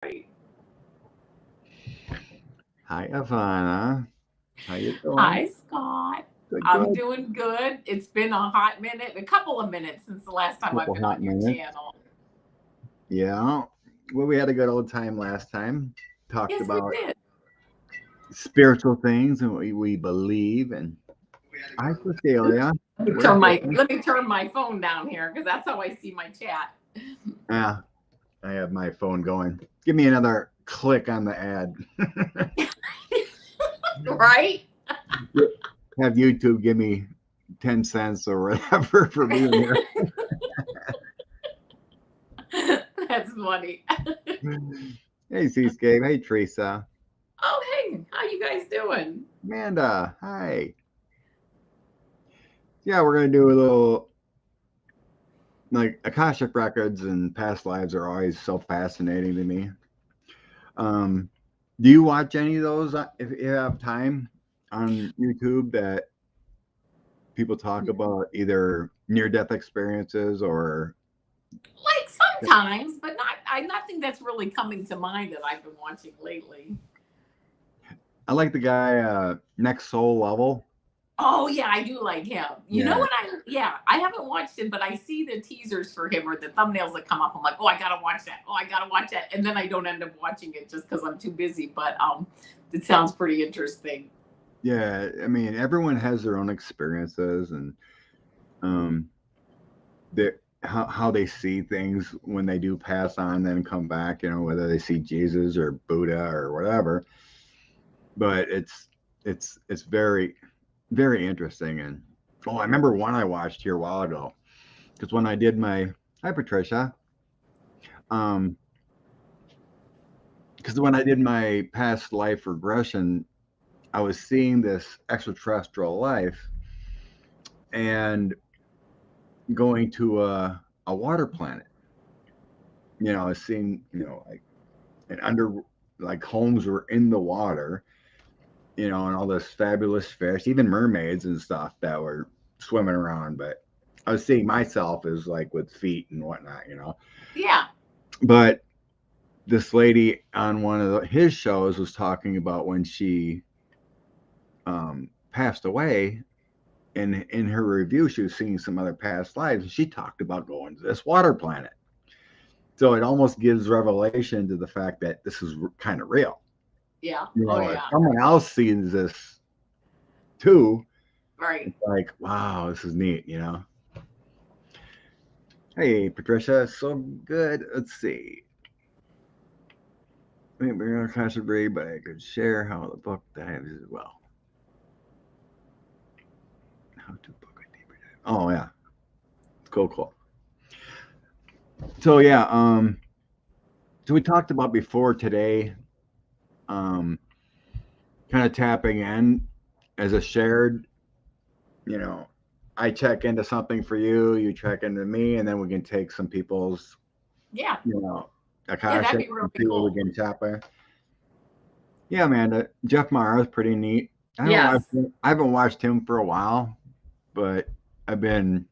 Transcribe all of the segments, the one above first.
Right. Hi, Avana. How you doing? Hi, Scott. Good, I'm good. doing good. It's been a hot minute, a couple of minutes since the last time I've Couple been hot on your minutes. channel. Yeah. Well, we had a good old time last time. Talked Yes, we about did. spiritual things and what we believe. And hi, Cecilia. We're here. Let me turn my phone down here because that's how I see my chat. Yeah, I have my phone going. Give me another click on the ad. Right? Have YouTube give me 10 cents or whatever for being here. That's funny. Hey, Seascape. Hey, Teresa. Oh, hey, how you guys doing? Amanda. Hi. Yeah, we're going to do a little like Akashic records and past lives are always so fascinating to me. Um, do you watch any of those if you have time on YouTube that people talk about either near death experiences or Like sometimes, but nothing that's really coming to mind that I've been watching lately. I like the guy Next Soul Level. Oh yeah, I do like him. You know Yeah, what I haven't watched him, but I see the teasers for him or the thumbnails that come up. I'm like, oh, I gotta watch that. Oh, I gotta watch that, and then I don't end up watching it just because I'm too busy. But it sounds pretty interesting. yeah. I mean, everyone has their own experiences and um, their how they see things when they do pass on, then come back. You know, whether they see Jesus or Buddha or whatever. But it's very interesting. And oh, I remember one I watched here a while ago because when I did my hi Patricia, um, because when I did my past life regression, I was seeing this extraterrestrial life and going to a water planet. You know, I was seeing like and under like homes were in the water. You know, and all this fabulous fish, even mermaids and stuff that were swimming around. But I was seeing myself as like with feet and whatnot, you know. Yeah, But this lady on one of his shows was talking about when she passed away. And in her review, she was seeing some other past lives, and she talked about going to this water planet. So it almost gives revelation to the fact that this is kind of real. yeah, You oh know, if yeah, someone else sees this too, right. it's like, wow, this is neat, you know. Hey, Patricia, so good. Let's see. Maybe we're not class agree, but I could share how the book dives as well. How to book a deeper dive. Oh yeah, cool, cool. So yeah, so we talked about before today, um, kind of tapping in as a shared, you know, I check into something for you, you check into me, and then we can take some people's, Yeah, you know, yeah, that'd Akashic be and really see what we cool. can tap in. Yeah, man, Jeff Mara is pretty neat. Yes. I haven't watched him for a while, but I've been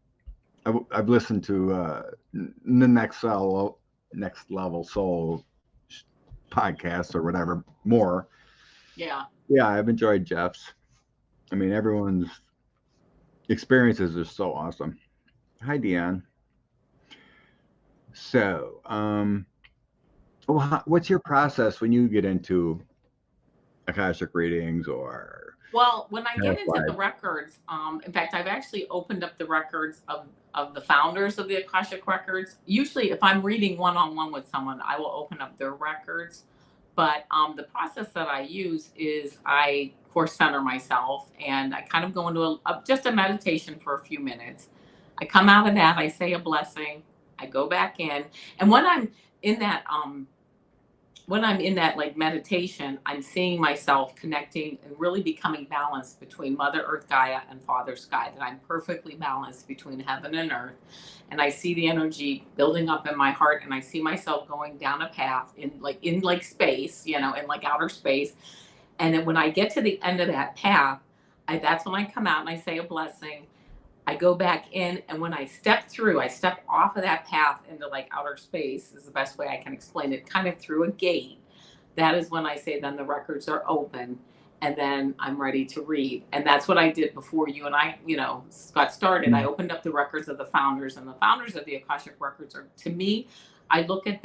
I've listened to the next level soul podcast or whatever more. Yeah. Yeah, I've enjoyed Jeff's. I mean, everyone's experiences are so awesome. Hi, Dion. So, well, what's your process when you get into Akashic readings or Well, when I get past into the lives? records, in fact, I've actually opened up the records of the founders of the Akashic records. Usually, if I'm reading one on one with someone, I will open up their records. But the process that I use is I, of course, center myself and I kind of go into just a meditation for a few minutes. I come out of that, I say a blessing, I go back in, and when I'm in that like meditation, I'm seeing myself connecting and really becoming balanced between Mother Earth Gaia and Father Sky, that I'm perfectly balanced between heaven and earth. And I see the energy building up in my heart and I see myself going down a path in like space, in like outer space. And then when I get to the end of that path, that's when I come out and I say a blessing. I go back in, and when I step off of that path into like outer space, is the best way I can explain it, kind of through a gate. That is when I say then the records are open, and then I'm ready to read. And that's what I did before you and I, got started. I Mm. opened up the records of the founders, and the founders of the Akashic records are, to me, I look at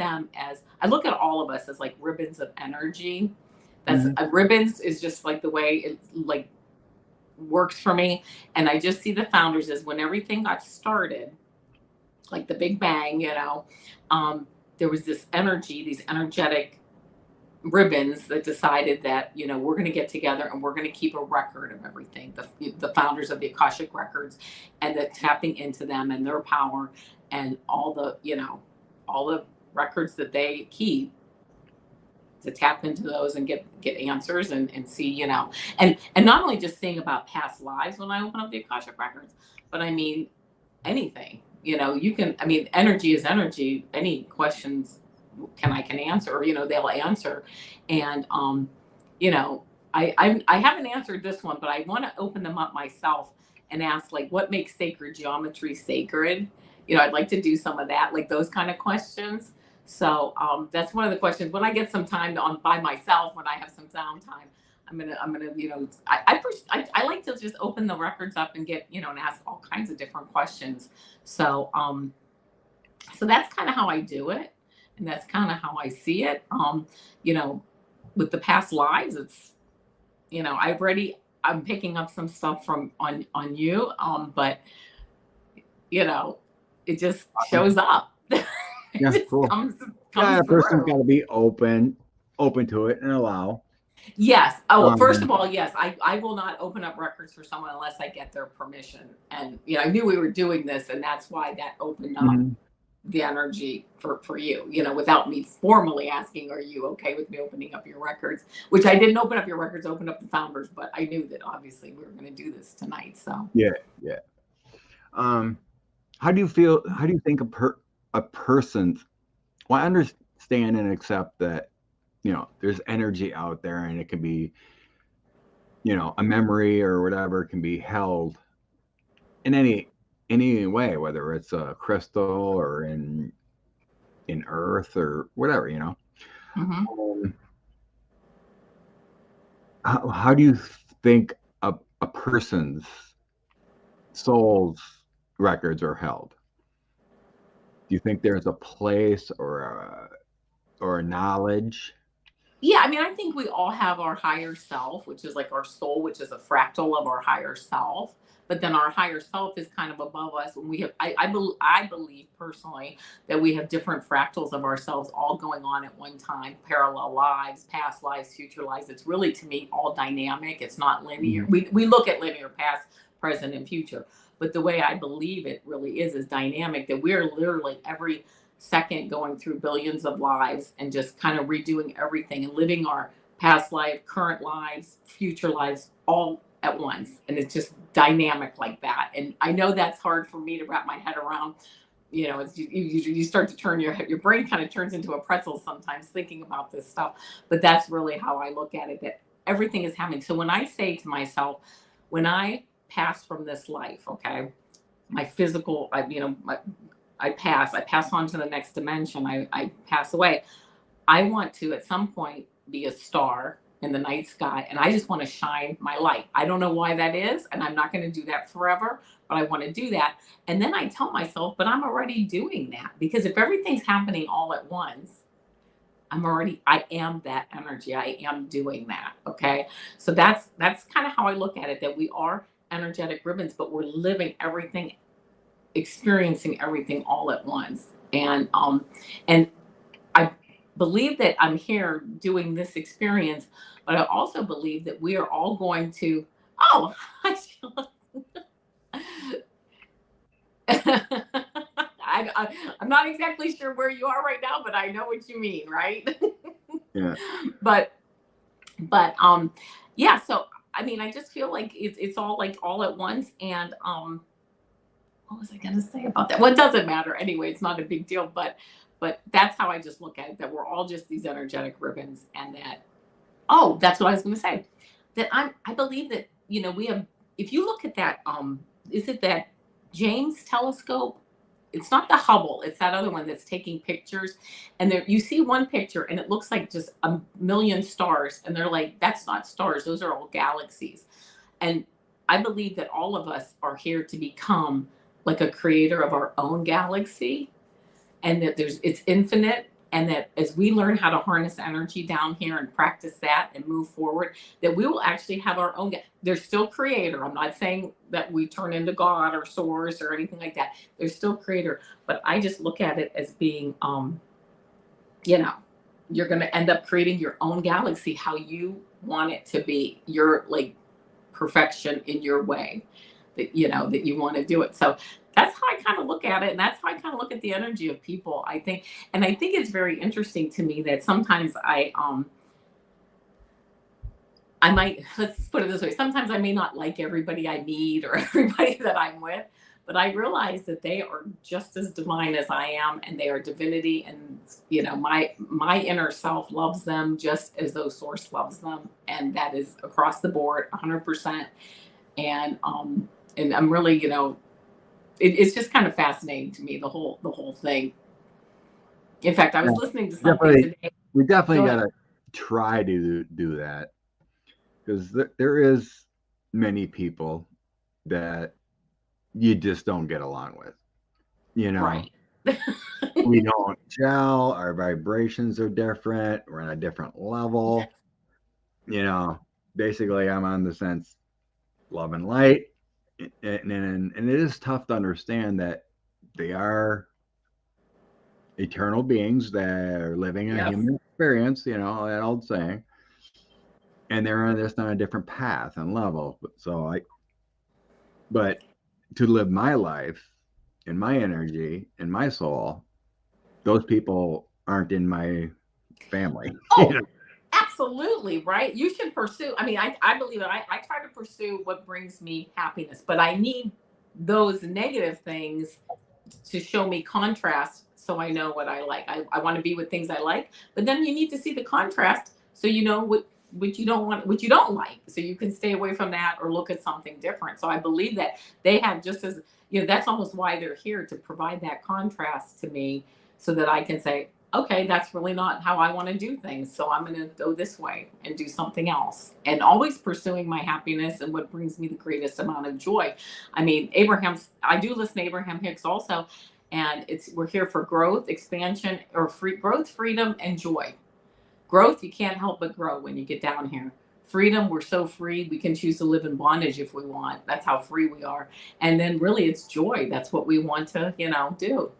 all of us as like ribbons of energy. That's Mhm. ribbons is just like the way it like works for me. And I just see the founders as when everything got started, like the Big Bang, there was this energy, these energetic ribbons that decided that we're going to get together and we're going to keep a record of everything, the founders of the Akashic records, and that tapping into them and their power, and all the records that they keep, to tap into those and get answers, and see, and not only just seeing about past lives when I open up the Akashic records, but I mean anything. You can, I mean, energy is energy. Any questions I can answer, they'll answer. And I haven't answered this one, but I want to open them up myself and ask, like, what makes sacred geometry sacred? I'd like to do some of that, like those kind of questions. So that's one of the questions when I get some time on by myself, when I have some downtime. I'm gonna, I like to just open the records up and get, and ask all kinds of different questions. So so that's kind of how I do it, and that's kind of how I see it. You know, with the past lives, it's, I'm picking up some stuff from on you, but you know, it just Awesome. shows up. It Yeah, just cool. comes Yeah, a person's through. got to be open to it and allow. Yes. Oh, first Um, of all, yes, I will not open up records for someone unless I get their permission. And I knew we were doing this, and that's why that opened up mhm. the energy for you, without me formally asking, are you okay with me opening up your records? Which I didn't open up your records, open up the founders, but I knew that obviously we were going to do this tonight. So Yeah, yeah. Um, how do you feel? How do you think a person's? Well, I understand and accept that there's energy out there, and it can be a memory or whatever can be held in any way, whether it's a crystal or in earth or whatever. mhm. Um, how do you think a person's soul's records are held? Do you think there's a place or a knowledge? Yeah, I mean, I think we all have our higher self, which is like our soul, which is a fractal of our higher self. But then our higher self is kind of above us. And we have, I believe personally that we have different fractals of ourselves all going on at one time, parallel lives, past lives, future lives. It's really, to me, all dynamic. It's not linear. Mhm. We look at linear past, present, and future. But the way I believe it really is dynamic, that we're literally every second going through billions of lives and just kind of redoing everything and living our past life, current lives, future lives all at once. And it's just dynamic like that. And I know that's hard for me to wrap my head around. It's, you start to turn your brain kind of turns into a pretzel sometimes thinking about this stuff. But that's really how I look at it, that everything is happening. So when I say to myself, when I pass from this life, okay, my physical, I pass on to the next dimension. I pass away. I want to at some point be a star in the night sky, and I just want to shine my light. I don't know why that is, and I'm not going to do that forever, but I want to do that. And then I tell myself, but I'm already doing that, because if everything's happening all at once, I am that energy. I am doing that. Okay. So that's kind of how I look at it, that we are energetic ribbons, but we're living everything, experiencing everything all at once. And I believe that I'm here doing this experience, but I also believe that we are all going to, oh, hi, Sheila. I'm not exactly sure where you are right now, but I know what you mean, right? Yeah. but but yeah, so I mean, I just feel like it's all like all at once. And what was I going to say about that? Well, it doesn't matter anyway. It's not a big deal, but that's how I just look at it, that we're all just these energetic ribbons. And that, oh, that's what I was going to say, that I believe that, we have, if you look at that, is it that James telescope. It's not the Hubble, it's that other one that's taking pictures. And there you see one picture and it looks like just a million stars. And they're like, that's not stars, those are all galaxies. And I believe that all of us are here to become like a creator of our own galaxy, and that it's infinite, and that as we learn how to harness energy down here and practice that and move forward, that we will actually have our own. There's still creator. I'm not saying that we turn into God or source or anything like that. There's still creator, but I just look at it as being, you know, you're going to end up creating your own galaxy how you want it to be. Your like perfection in your way that that you want to do it. So that's how I kind of look at it, and that's how I kind of look at the energy of people, I think. And I think it's very interesting to me that sometimes I might, let's put it this way, sometimes I may not like everybody I meet or everybody that I'm with, but I realize that they are just as divine as I am, and they are divinity. And my inner self loves them just as though source loves them, and that is across the board 100%. And I'm really, it's just kind of fascinating to me, the whole thing. In fact, I was listening to something Definitely, today. we definitely Go got ahead. to try to do that, because there is many people that you just don't get along with. Right. We don't gel. Our vibrations are different. We're on a different Yes. level. Basically, I'm on the sense love and light, and it is tough to understand that they are eternal beings that are living a Yes. human experience. That old saying, and they're just on a different path and level. But to live my life and my energy and my soul, those people aren't in my family. Oh, absolutely. Right. You should pursue. I mean, I believe it. I try to pursue what brings me happiness, but I need those negative things to show me contrast so I know what I like. I want to be with things I like, but then you need to see the contrast so you know what you don't want, what you don't like, so you can stay away from that or look at something different. So I believe that they have just as, that's almost why they're here, to provide that contrast to me so that I can say, okay, that's really not how I want to do things. So I'm going to go this way and do something else, and always pursuing my happiness and what brings me the greatest amount of joy. I mean, I do listen to Abraham Hicks also, and we're here for growth, expansion, or growth, freedom, and joy. Growth, you can't help but grow when you get down here. Freedom, we're so free, we can choose to live in bondage if we want. That's how free we are. And then really it's joy. That's what we want to, do.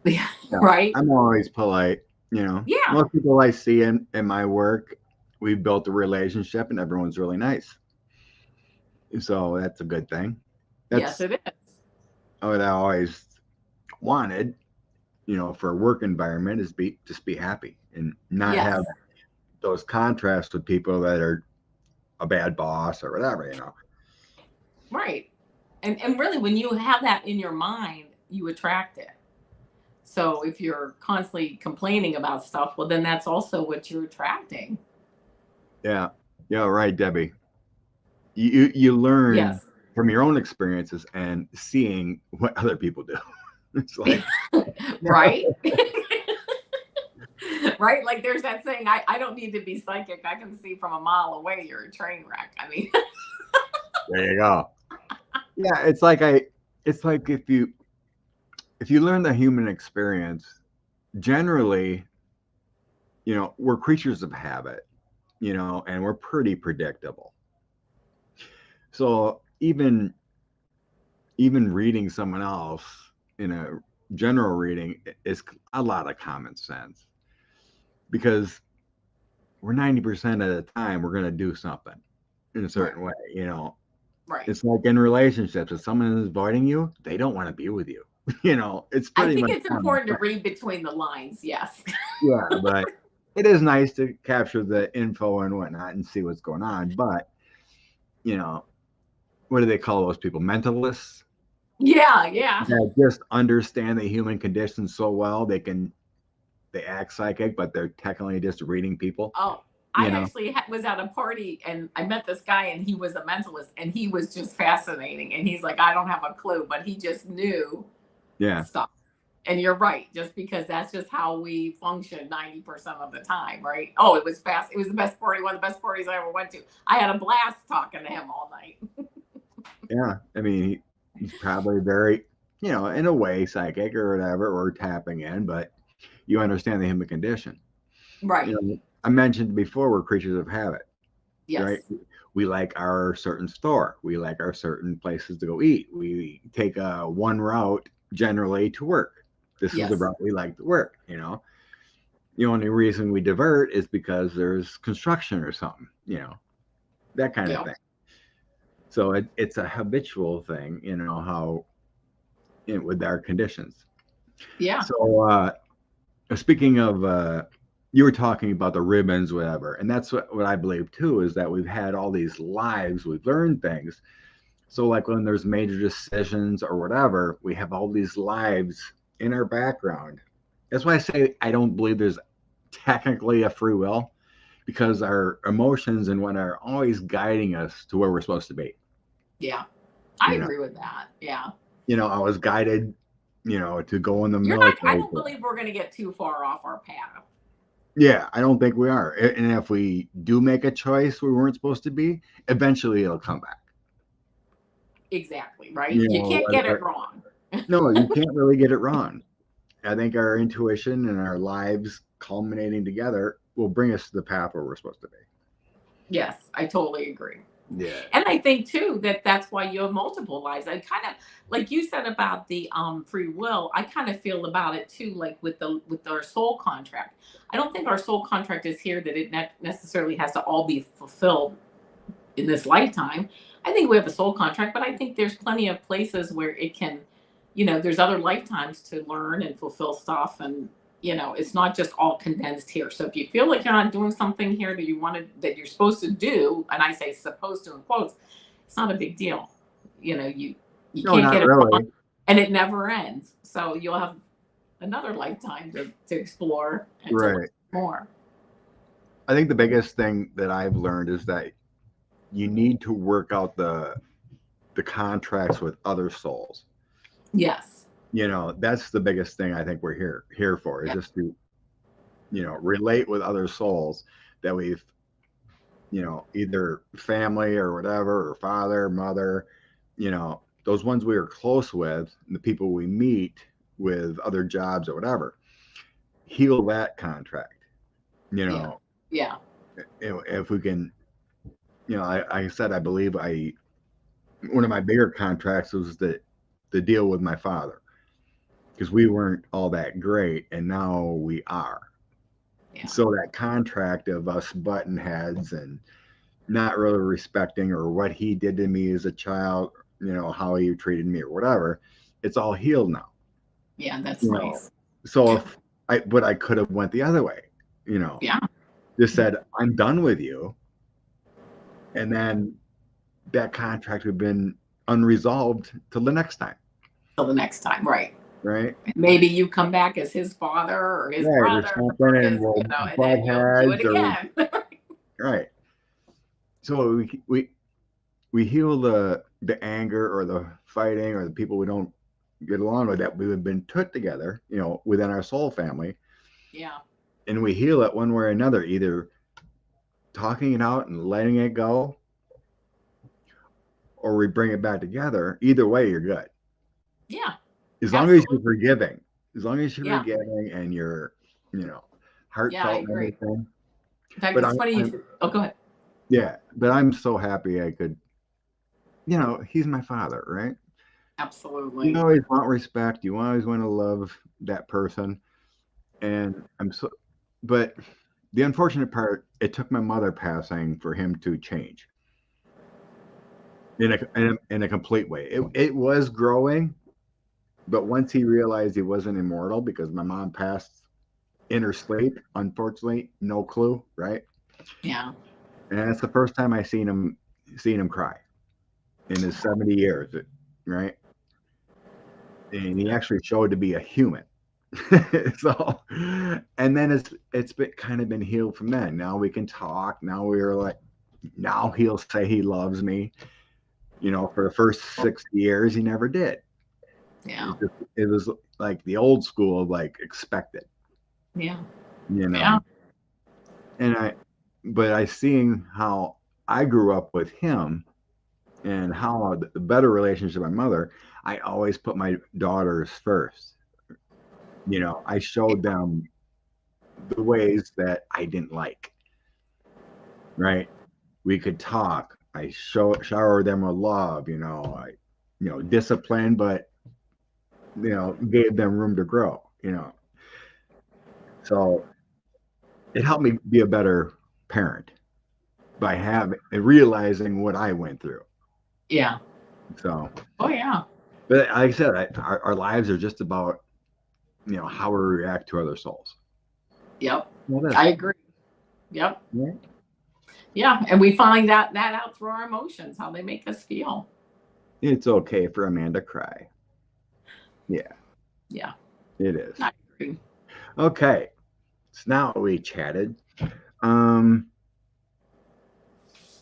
Yeah, Yeah, right? I'm always polite. Yeah. Most people I see in my work, we've built a relationship, and everyone's really nice. So that's a good thing. Yes, That's it is. what I always wanted. For a work environment, is just be happy and not Yes. have those contrasts with people that are a bad boss or whatever. Right. And really when you have that in your mind, you attract it. So if you're constantly complaining about stuff, well then that's also what you're attracting. Yeah, yeah, right, Debbie. You learn Yes. from your own experiences and seeing what other people do. It's like, Right? Right? Like there's that saying, I don't need to be psychic. I can see from a mile away you're a train wreck. I mean, there you go. Yeah, it's like if you learn the human experience, generally, we're creatures of habit, and we're pretty predictable. So even reading someone else in a general reading is a lot of common sense, because we're 90% of the time we're going to do something in a right. certain way. Right. It's like in relationships, if someone is avoiding you, they don't want to be with you. It's I pretty think much it's common important to sense. read between the lines. Yes. Yeah, but it is nice to capture the info and whatnot and see what's going on. But you know, what do they call those people? Mentalists Yeah. Yeah. that just understand the human condition so well they act psychic, but they're technically just reading people. Oh, I you know, actually was at a party and I met this guy and he was a mentalist and he was just fascinating. And he's like, I don't have a clue, but he just knew yeah, stuff. And you're right, just because that's just how we function 90% of the time, right? Oh, it was fast. It was the best party, one of the best parties I ever went to. I had a blast talking to him all night. yeah. I mean, he's probably very, in a way, psychic or whatever, or tapping in, but you understand the human condition. Right. I mentioned before we're creatures of habit, right? Yes. We like our certain store. We like our certain places to go eat. We take one route generally to work. This is the Yes. route we like to work. The only reason we divert is because there's construction or something. That kind of Yeah. thing. So it's a habitual thing. How with our conditions. Yeah. So speaking of, you were talking about the ribbons, whatever, and that's what I believe too, is that we've had all these lives, we've learned things. So like when there's major decisions or whatever, we have all these lives in our background. That's why I say I don't believe there's technically a free will, because our emotions and what are always guiding us to where we're supposed to be. Yeah. I You know, agree with that. Yeah. I was guided, to go in the You're not, I military. don't believe we're going to get too far off our path. Yeah, I don't think we are. And if we do make a choice we weren't supposed to be, eventually it'll come back. Exactly. Right. You can't get it Whether, wrong. no, you can't really get it wrong. I think our intuition and our lives culminating together will bring us to the path where we're supposed to be. Yes, I totally agree. Yeah. And I think too that that's why you have multiple lives. I kind of, like you said about the free will, I kind of feel about it too, like with our soul contract. I don't think our soul contract is here that it necessarily has to all be fulfilled in this lifetime. I think we have a soul contract, but I think there's plenty of places where it can, there's other lifetimes to learn and fulfill stuff. And, it's not just all condensed here. So if you feel like you're not doing something here that you wanted, that you're supposed to do, and I say supposed to in quotes, it's not a big deal. You No, can't not get it wrong really. and it never ends. So you'll have another lifetime to explore and to learn Right. more. I think the biggest thing that I've learned is that you need to work out the contracts with other souls. Yes. That's the biggest thing I think we're here for, is Yeah. just to, relate with other souls that we've, either family or whatever, or father, mother, those ones we are close with, and the people we meet with other jobs or whatever, heal that contract. you Yeah. know Yeah. if we can, I said, I believe one of my bigger contracts was the deal with my father, because we weren't all that great and now we are. Yeah. So that contract of us button heads and not really respecting, or what he did to me as a child, how he treated me or whatever, it's all healed now. Yeah. That's You know, nice. so if I could have went the other way, Yeah. just said, I'm done with you, and then that contract would have been unresolved till the next time, Till the next time. Right. right? Maybe you come back as his father or his Right, or brother something, or and his, we'll and butt then you'll do it heads, or again. right. So we heal the anger or the fighting or the people we don't get along with, that we've been put together, within our soul family, Yeah. and we heal it one way or another, either talking it out and letting it go, or we bring it back together. Either way, you're good. Yeah. As long as you're Absolutely. forgiving, as long as you're Yeah. forgiving and you're, you know, Yeah. I heartfelt and agree. everything. In fact, But it's funny. I'm Oh, go ahead. yeah, but I'm so happy I could, he's my father, right? You Absolutely. always want respect. You always want to love that person. And but the unfortunate part, it took my mother passing for him to change in a complete way. It was growing, but once he realized he wasn't immortal, because my mom passed in her sleep, unfortunately, no clue, right? Yeah. And that's the first time I seen him cry in his 70 years, right? And he actually showed to be a human. So, and then it's been kind of been healed from then. Now we can talk. Now we're like, now he'll say he loves me. You know, for the first 6 years, he never did. Yeah. It was like the old school of like expected, Yeah. you Yeah. know. And but I seeing how I grew up with him and how the better relationship with my mother, I always put my daughters first. You know, I showed them the ways that I didn't like, right? We could talk. I shower them with love, discipline, but gave them room to grow. So it helped me be a better parent by having realizing what I went through. Yeah. So, Oh yeah. but like I said, our lives are just about how we react to other souls. Yep. Well, I agree. Yep. yeah. Yeah. And we find that out through our emotions, how they make us feel. It's okay for a man to cry. Yeah, Yeah. it is. I agree. Okay. So now we chatted. Um,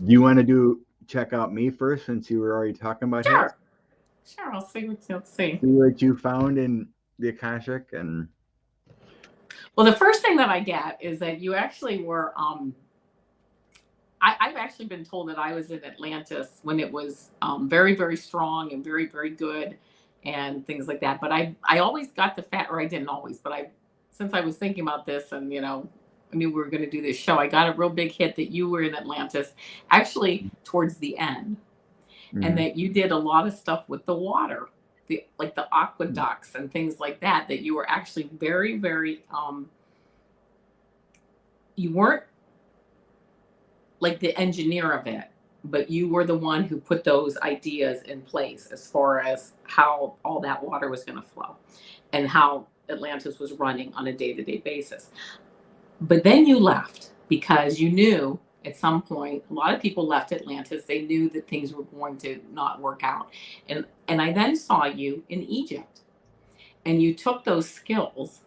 do you want to check out me first since you were already talking about his? Sure. Sure. Let's see. See what you found in the Akashic and Well, the first thing that I get is that you actually were I've actually been told that I was in Atlantis when it was very, very strong and very, very good and things like that. But I always got the fact, or I didn't always, but since I was thinking about this and, I knew we were going to do this show, I got a real big hit that you were in Atlantis actually towards the end, and Mhm. that you did a lot of stuff with the water, like the aqueducts and things like that, that you were actually very, very, you weren't like the engineer of it, but you were the one who put those ideas in place as far as how all that water was going to flow and how Atlantis was running on a day-to-day basis. But then you left because you knew at some point a lot of people left Atlantis. They knew that things were going to not work out. And I then saw you in Egypt, and you took those skills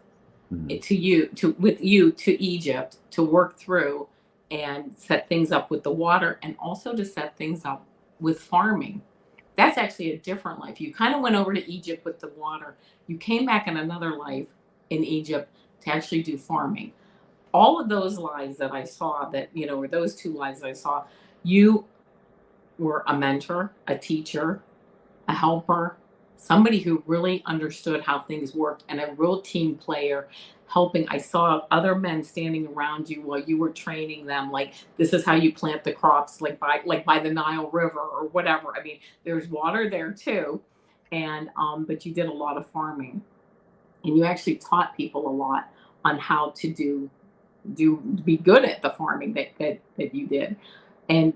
Mhm. with you to Egypt to work through and set things up with the water, and also to set things up with farming. That's actually a different life. You kind of went over to Egypt with the water. You came back in another life in Egypt to actually do farming. All of those lives that I saw, or those two lives I saw, you were a mentor, a teacher, a helper, somebody who really understood how things worked, and a real team player helping. I saw other men standing around you while you were training them, like this is how you plant the crops, like by the Nile River or whatever. I mean, there's water there too. And but you did a lot of farming, and you actually taught people a lot on how to be good at the farming that you did. And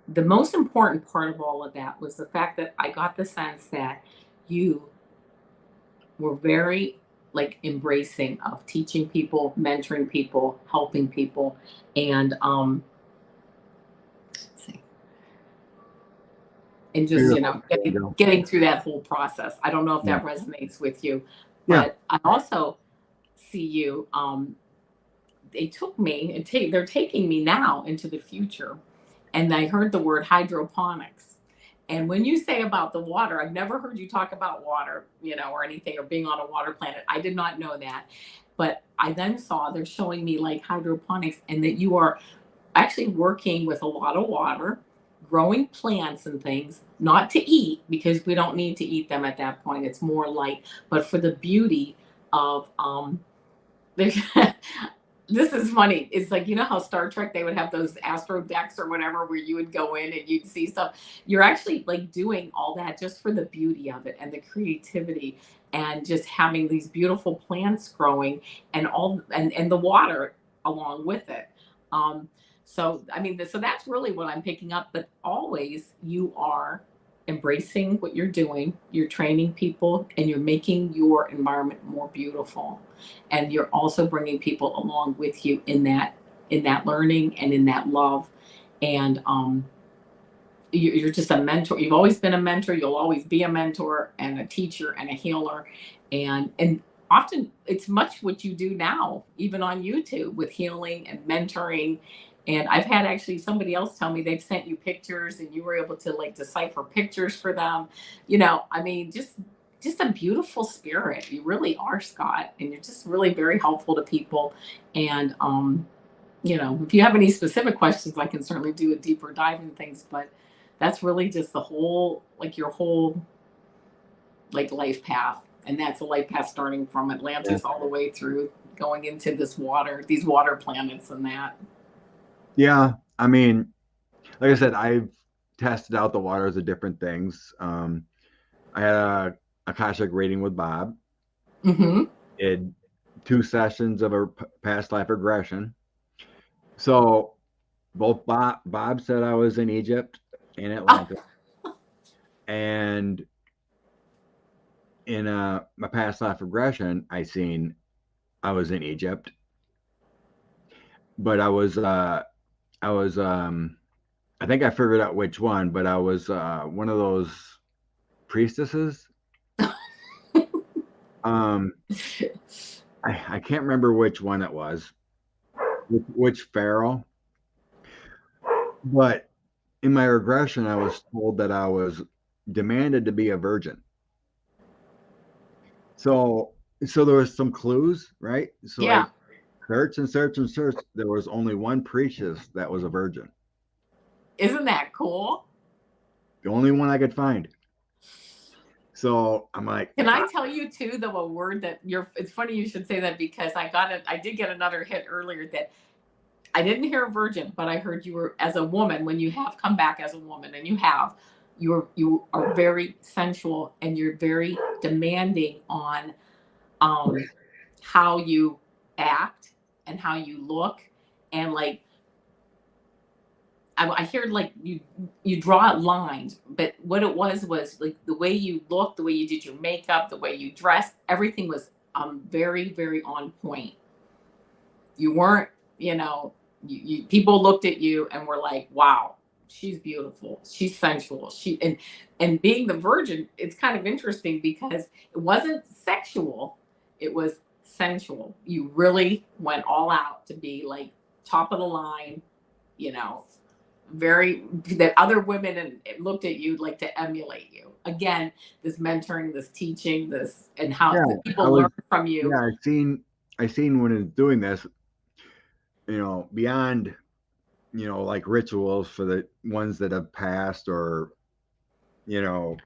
the most important part of all of that was the fact that I got the sense that you were very like embracing of teaching people, mentoring people, helping people, and let's see, and just Beautiful. There you go. getting through that whole process. I don't know if Yeah. that resonates with you, Yeah. but I also see you. They took me and they're taking me now into the future, and I heard the word hydroponics. And when you say about the water, I've never heard you talk about water, or anything, or being on a water planet. I did not know that. But I then saw they're showing me like hydroponics, and that you are actually working with a lot of water, growing plants and things, not to eat, because we don't need to eat them at that point. It's more like, but for the beauty of there's this is funny. It's like, how Star Trek, they would have those astro decks or whatever where you would go in and you'd see stuff. You're actually like doing all that just for the beauty of it and the creativity, and just having these beautiful plants growing, and the water along with it. Um, so I mean, so that's really what I'm picking up. But always you are embracing what you're doing, you're training people, and you're making your environment more beautiful, and you're also bringing people along with you in that learning and in that love. And you're just a mentor. You've always been a mentor. You'll always be a mentor and a teacher and a healer. And often it's much what you do now, even on YouTube with healing and mentoring. And I've had actually somebody else tell me they've sent you pictures and you were able to like decipher pictures for them. I mean, just a beautiful spirit. You really are, Scott, and you're just really very helpful to people. And if you have any specific questions, I can certainly do a deeper dive in things, but that's really just the whole, like your whole like life path. And that's a life path starting from Yeah. Atlantis all the way through going into these water planets and that. Yeah. I mean, like I said, I've tested out the waters of different things. I had a Akashic reading with Bob. Mm-hmm. Did 2 sessions of a past life regression. So both Bob said I was in Egypt and Atlanta, and in my past life regression, I was in Egypt, but I was I think I figured out which one, but I was one of those priestesses. Um, I can't remember which one it was, which pharaoh, but in my regression, I was told that I was demanded to be a virgin. So, so there was some clues, right? So I Yeah. searched and searched and searched. There was only one priestess that was a virgin. Isn't that cool? The only one I could find. So I'm like, Can I tell you too, though, a word that it's funny you should say that because I did get another hit earlier that I didn't hear a virgin, but I heard you were as a woman when you have come back as a woman and you are very sensual and you're very demanding on how you act and how you look and like I hear like you draw lines, but what it was like the way you looked, the way you did your makeup, the way you dressed, everything was very very on point. You weren't, people looked at you and were like, wow, she's beautiful, she's sensual, and being the virgin, it's kind of interesting because it wasn't sexual, it was sensual. You really went all out to be like top of the line, you know very that other women and looked at you like to emulate you again, this mentoring, this teaching, this and how yeah, the I people was, learn from you. yeah, I seen when it's doing this, beyond, like rituals for the ones that have passed, or, you know,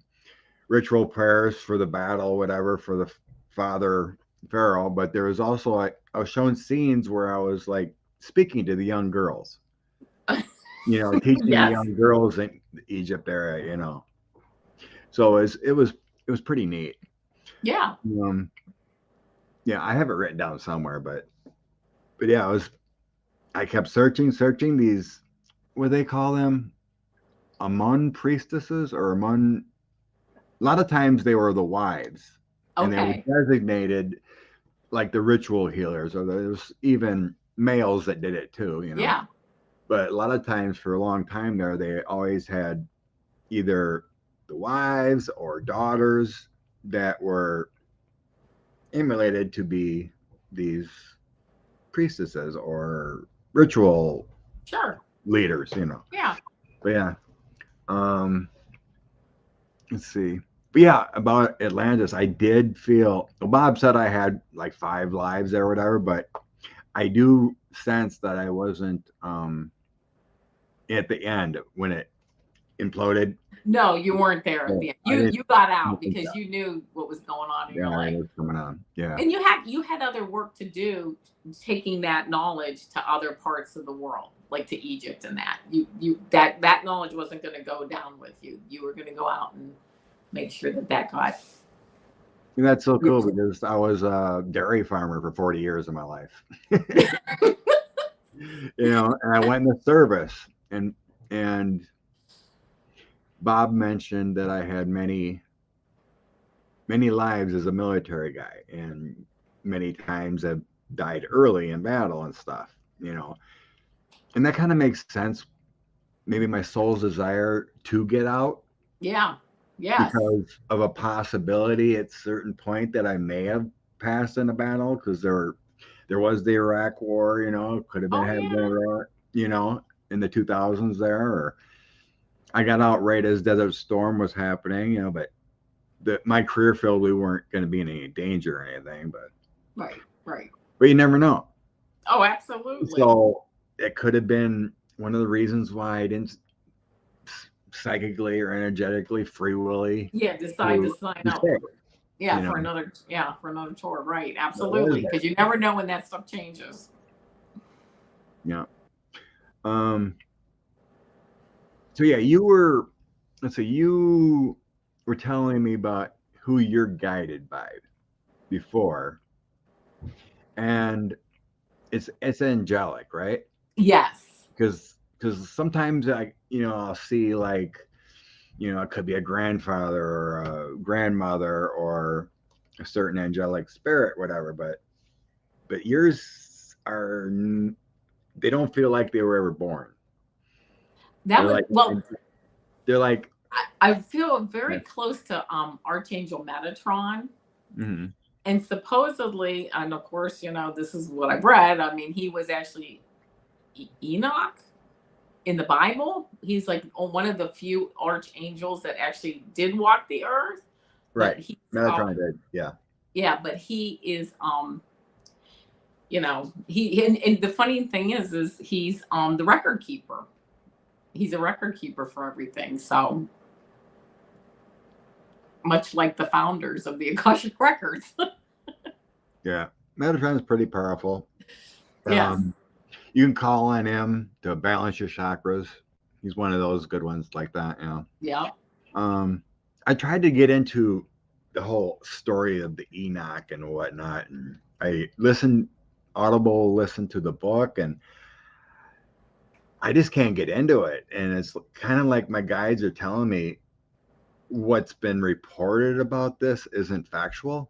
ritual prayers for the battle, whatever, for the father pharaoh. But there was also, like, I was shown scenes where I was like speaking to the young girls, teaching the Yes. young girls in the Egypt area. So it was pretty neat. Yeah. Um, yeah, I have it written down somewhere, but yeah, I kept searching these, what do they call them? Amun priestesses, or Amun. A lot of times they were the wives, and they were Okay. designated like the ritual healers, or there's even males that did it too. Yeah. But a lot of times for a long time there, they always had either the wives or daughters that were emulated to be these priestesses or ritual Sure. leaders. Yeah. But yeah, um, let's see. But yeah, about Atlantis, I did feel. Well, Bob said I had like 5 lives or whatever, but I do sense that I wasn't at the end when it imploded. No, you weren't there at So the end. I didn't You got out think because that. you knew what was going on in Yeah, your it life. was coming on. Yeah. And you had other work to do taking that knowledge to other parts of the world, like to Egypt and that. That knowledge wasn't going to go down with you. You were going to go out and make sure that got. And that's so cool because I was a dairy farmer for 40 years of my life. And I went in the service, and Bob mentioned that I had many lives as a military guy, and many times have died early in battle and stuff. And that kind of makes sense. Maybe my soul's desire to get out Yeah. Yes. because of a possibility at a certain point that I may have passed in a battle, because there was the Iraq War, could have been Oh had yeah. war, in the 2000s there, or I got out right as Desert Storm was happening, but my career field, we weren't going to be in any danger or anything, Right. Right. but you never know. Oh, absolutely. So it could have been one of the reasons why I didn't psychically or energetically, free willy Yeah, decide to sign up. stay. Yeah, You know, for another tour. Right. that was Absolutely. it. Because you never know when that stuff changes. Yeah. So yeah, you were telling me about who you're guided by before, and it's angelic, right? Yes. Because sometimes I'll see, like, it could be a grandfather or a grandmother or a certain angelic spirit, whatever, but yours they don't feel like they were ever born. That They're was like well. they're like I feel very close to Archangel Metatron. Mhm. And supposedly, and of course, this is what I've read. I mean, he was actually Enoch in the Bible. He's like one of the few archangels that actually did walk the earth. Right. But he's Metatron did, yeah. yeah, but he is and the funny thing is he's the record keeper. He's a record keeper for everything. So much like the founders of the Akashic records. Yeah. Metatron's pretty powerful. Yes. You can call on him to balance your chakras. He's one of those good ones like that, Yeah. I tried to get into the whole story of the Enoch and whatnot, and I listened to the book, and I just can't get into it. And it's kind of like my guides are telling me what's been reported about this isn't factual.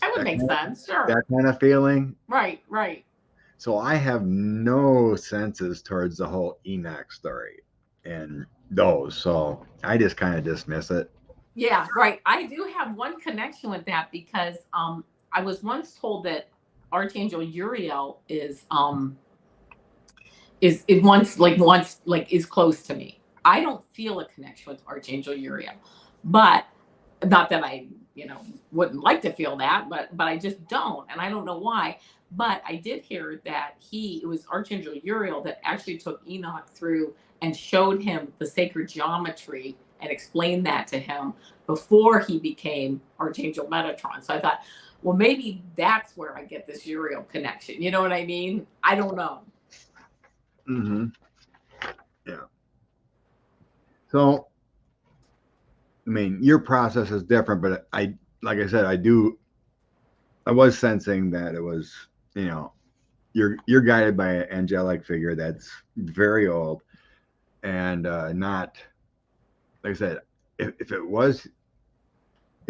That would make sense. Sure. That kind of feeling. Right, right. So I have no senses towards the whole Enoch story and those. So I just kind of dismiss it. Yeah, right. I do have one connection with that because I was once told that Archangel Uriel is is close to me. I don't feel a connection with Archangel Uriel, but not that I wouldn't like to feel that, but I just don't, and I don't know why. But I did hear that it was Archangel Uriel that actually took Enoch through and showed him the sacred geometry and explained that to him before he became Archangel Metatron. So I thought, well, maybe that's where I get this Uriel connection. You know what I mean? I don't know. Mm-hmm. Yeah. So, I mean, your process is different, but like I said, I was sensing that it was, you're guided by an angelic figure that's very old and not, like I said, if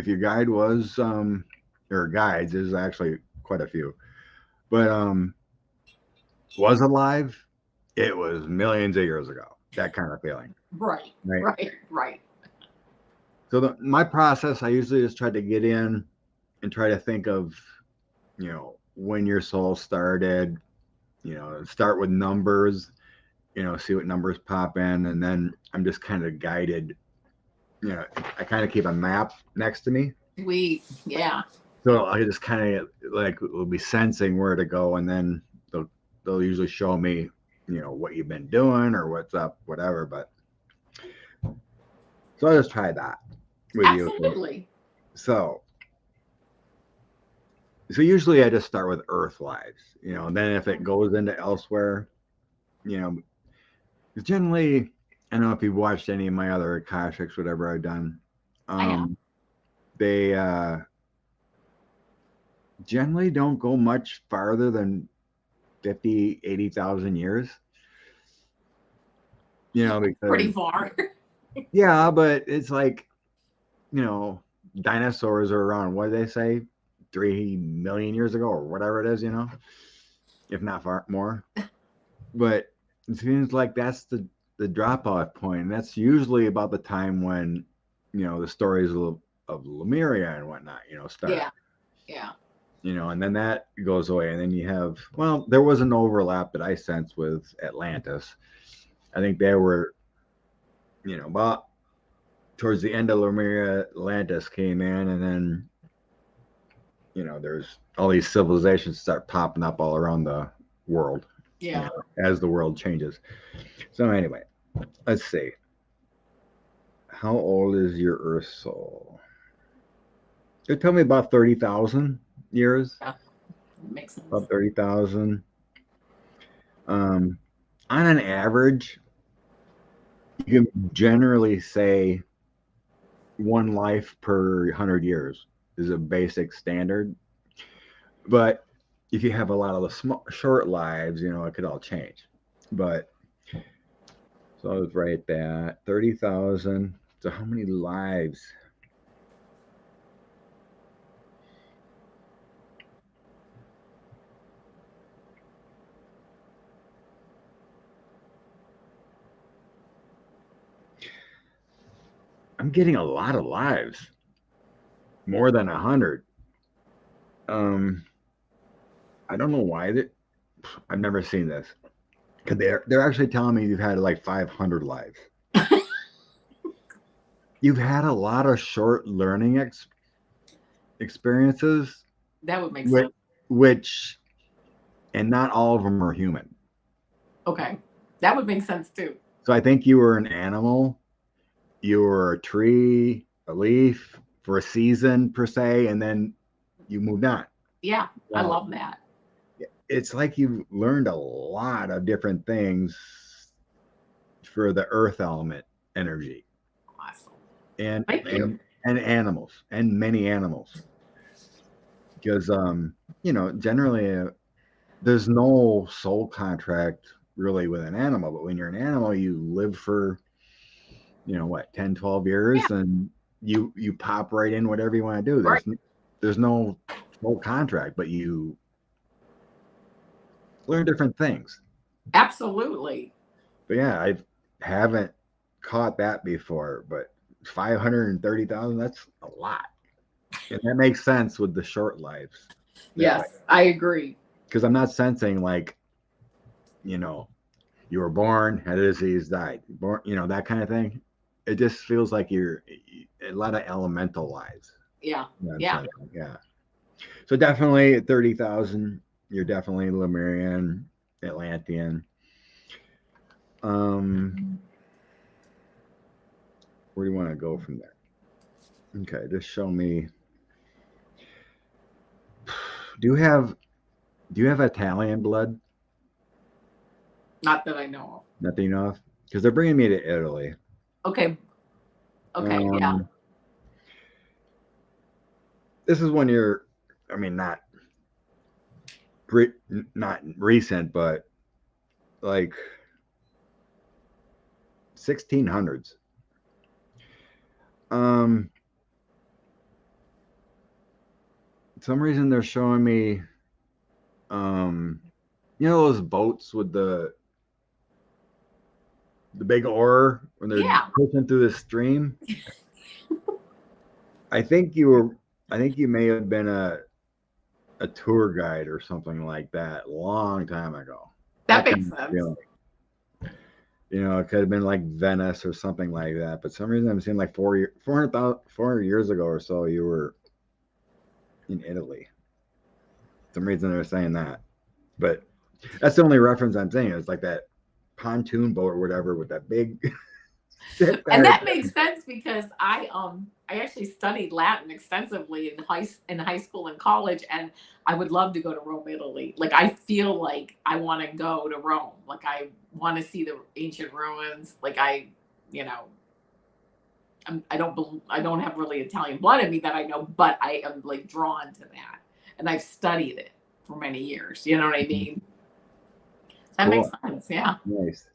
your guide was, or guides, there's actually quite a few, but was alive, it was millions of years ago. That kind of feeling. Right. So my process, I usually just try to get in and try to think of, when your soul started, start with numbers, see what numbers pop in, and then I'm just kind of guided. I kind of keep a map next to me. Yeah. So I just kind of will be sensing where to go, and then they'll usually show me, what you've been doing or what's up, whatever. But so I just try that with you. Absolutely. So usually I just start with Earth lives, and then if it goes into elsewhere, generally, I don't know if you've watched any of my other Akashics, whatever I've done. I have. They generally don't go much farther than 50, 80,000 years. Because Pretty far. yeah, but it's like, dinosaurs are around, what do they say, 3 million years ago or whatever it is, if not far more. But it seems like that's the drop off point. And that's usually about the time when, the stories of Lemuria and whatnot, start. Yeah. and then that goes away, and then you have, well, there was an overlap that I sensed with Atlantis. I think they were, about towards the end of Lemuria, Atlantis came in, and then there's all these civilizations start popping up all around the world. Yeah. As the world changes. So anyway, let's see. How old is your Earth soul? They tell me about 30,000 years. Yeah. Makes sense. About 30,000. On an average, you can generally say one life per 100 years is a basic standard. But if you have a lot of the short lives, it could all change. But so I was right that 30,000. So how many lives? I'm getting a lot of lives, more than 100. I don't know why that. I've never seen this. Cause they're actually telling me you've had like 500 lives. You've had a lot of short learning experiences, That would make sense. which, and not all of them are human. Okay, that would make sense too. So I think you were an animal, you were a tree, a leaf for a season per se, and then you moved on. Yeah, I love that. It's like you've learned a lot of different things for the earth element energy. Awesome. And Thank you. and animals, and many animals. Because generally there's no soul contract really with an animal, but when you're an animal, you live for 10, 12 years, Yeah. and you pop right in whatever you want to do. Right. There's no soul contract, but you learn different things. Absolutely. But yeah, I haven't caught that before, but 530,000, that's a lot. And that makes sense with the short lives. Yes, I agree. Because I'm not sensing like, you were born, had a disease, died. Born, that kind of thing. It just feels like you're a lot of elemental lives. Yeah. Yeah. Yeah. So definitely at 30,000, you're definitely Lemurian, Atlantean. Where do you want to go from there? Okay, just show me. Do you have Italian blood? Not that I know of. Nothing enough? Because they're bringing me to Italy. Okay. Okay. Yeah. This is when you're, I mean, not recent, but like 1600s. Some reason they're showing me, those boats with the big oar when they're pushing through the stream. I think you may have been a tour guide or something like that a long time ago. That makes sense. Feeling. It could have been like Venice or something like that. But some reason I'm seeing like 400 years ago or so, you were in Italy. Some reason they're saying that. But that's the only reference I'm saying. It's like that pontoon boat or whatever with that big. And that makes sense because I actually studied Latin extensively in high school and college, and I would love to go to Rome, Italy. Like I feel like I want to go to Rome. Like I want to see the ancient ruins. Like I don't have really Italian blood in me that I know, but I am like drawn to that, and I've studied it for many years. You know what I mean? That makes sense. Yeah. Nice.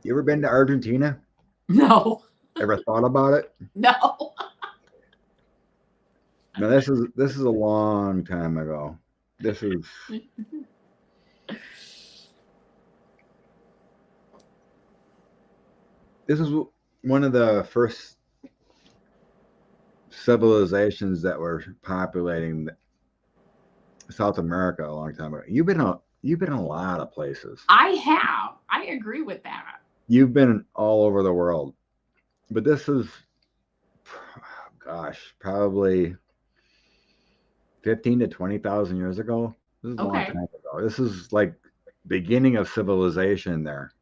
You ever been to Argentina? No. Ever thought about it? No. No, this is a long time ago. This is This is one of the first civilizations that were populating South America a long time ago. You've been a lot of places. I have. I agree with that. You've been all over the world, but this is, gosh, probably 15 to 20,000 years ago. This is a long Okay. time ago. This is like beginning of civilization there.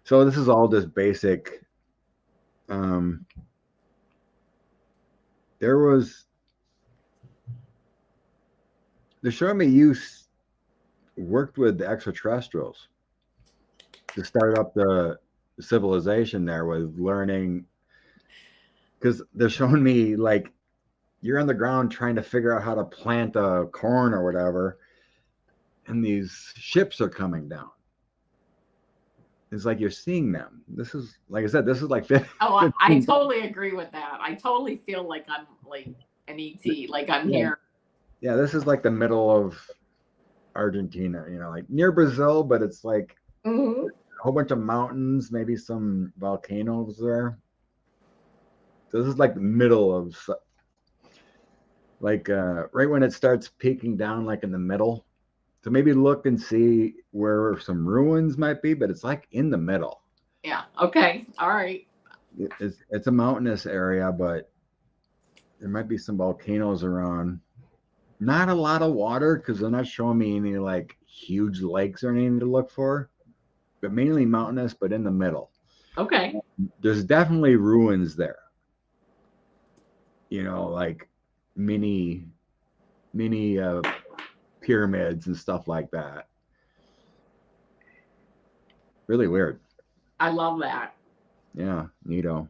So this is all just basic. There was, they're showing me you worked with the extraterrestrials to start up the civilization there with learning, because they're showing me like you're on the ground trying to figure out how to plant a corn or whatever, and these ships are coming down. It's like you're seeing them. This is, like I said, this is like 15. Oh, I totally agree with that. I totally feel like I'm like an ET, like I'm Yeah. here. Yeah, this is like the middle of Argentina, like near Brazil, but it's like Mm-hmm. a whole bunch of mountains, maybe some volcanoes there. So this is like the middle of, like, right when it starts peaking down, like in the middle. So maybe look and see where some ruins might be, but it's like in the middle. Yeah. Okay. All right. It's a mountainous area, but there might be some volcanoes around. Not a lot of water because they're not showing me any like huge lakes or anything to look for, but mainly mountainous, but in the middle. Okay. There's definitely ruins there. Like mini pyramids and stuff like that. Really weird. I love that. Yeah, neato.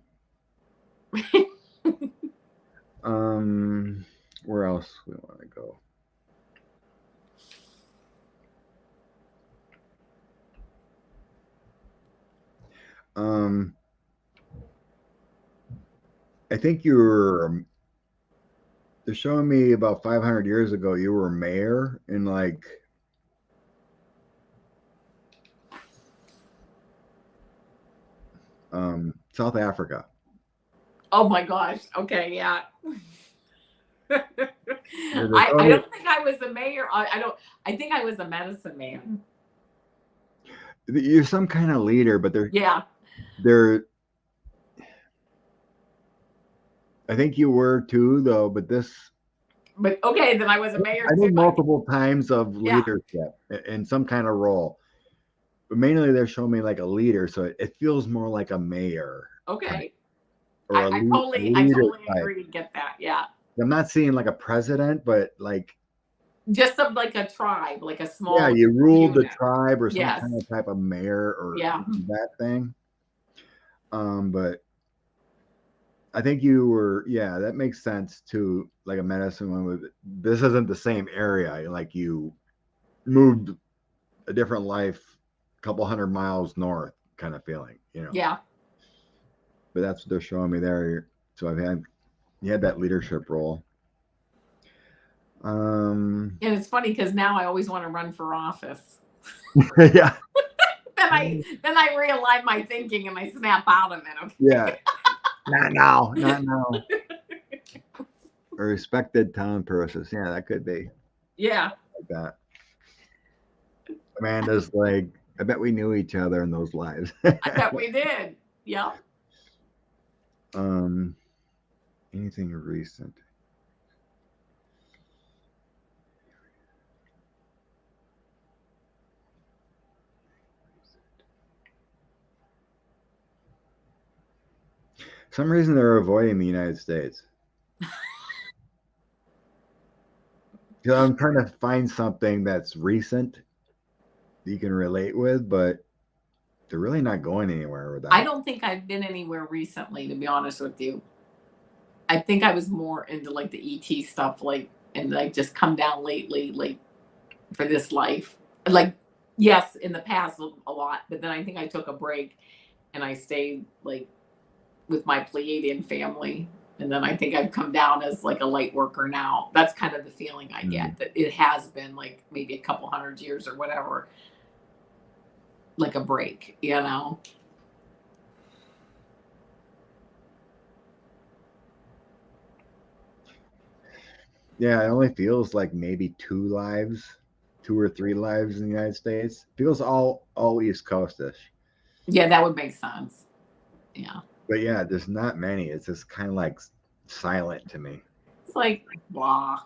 Where else we want to go? I think they're showing me about 500 years ago you were a mayor in like South Africa. Oh my gosh. Okay. Yeah. They're I showing me- don't think I was a mayor. I think I was a medicine man. You're some kind of leader, but Yeah. I think you were too, though. But Okay, then I was a mayor I too. think multiple times of Yeah. leadership in some kind of role. But mainly they're showing me like a leader, so it feels more like a mayor. Okay. Or I a totally leader type. agree. Get that. Yeah. I'm not seeing like a president, but like, Just like a tribe, like a small. yeah, you ruled the unit. tribe or some Yes. kind of type of mayor or Yeah. that thing. But I think you were, yeah, that makes sense too. Like a medicine one with, this isn't the same area. Like you moved a different life, a couple 100 miles north, kind of feeling, Yeah. But that's what they're showing me there. So you had that leadership role. And it's funny because now I always want to run for office. Yeah. then I realign my thinking and I snap out of it. Okay? Yeah. Not now. A respected town person. Yeah, that could be. Yeah. Like that. Amanda's like, I bet we knew each other in those lives. I bet we did. Yeah. Anything recent? For some reason they're avoiding the United States. I'm trying to find something that's recent that you can relate with, but they're really not going anywhere with that. I don't think I've been anywhere recently, to be honest with you. I think I was more into like the ET stuff, like, and like just come down lately, like for this life. Like, yes, in the past a lot, but then I think I took a break and I stayed like with my Pleiadian family. And then I think I've come down as like a light worker now. That's kind of the feeling I get, that it has been like maybe a couple 100 years or whatever, like a break, Yeah, it only feels like maybe 2 lives, 2 or 3 lives in the United States. Feels all East Coastish. Yeah, that would make sense. Yeah. But yeah, there's not many. It's just kind of like silent to me. It's like blah,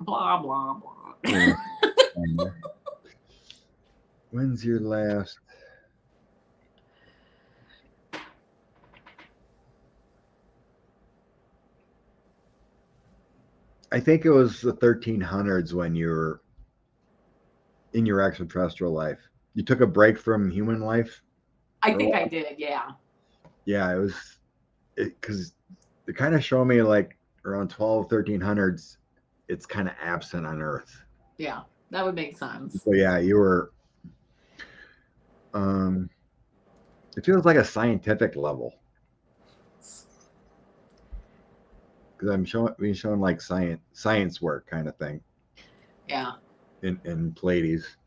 blah, blah, blah. Yeah. Kinda. When's your last? I think it was the 1300s when you were in your extraterrestrial life. You took a break from human life I for a think I while. did. Yeah. Yeah, it was because they kind of show me like around 1300s, it's kind of absent on Earth. Yeah. That would make sense. So yeah, you were. Um, it feels like a scientific level because being shown like science work kind of thing Yeah. in Pleiades.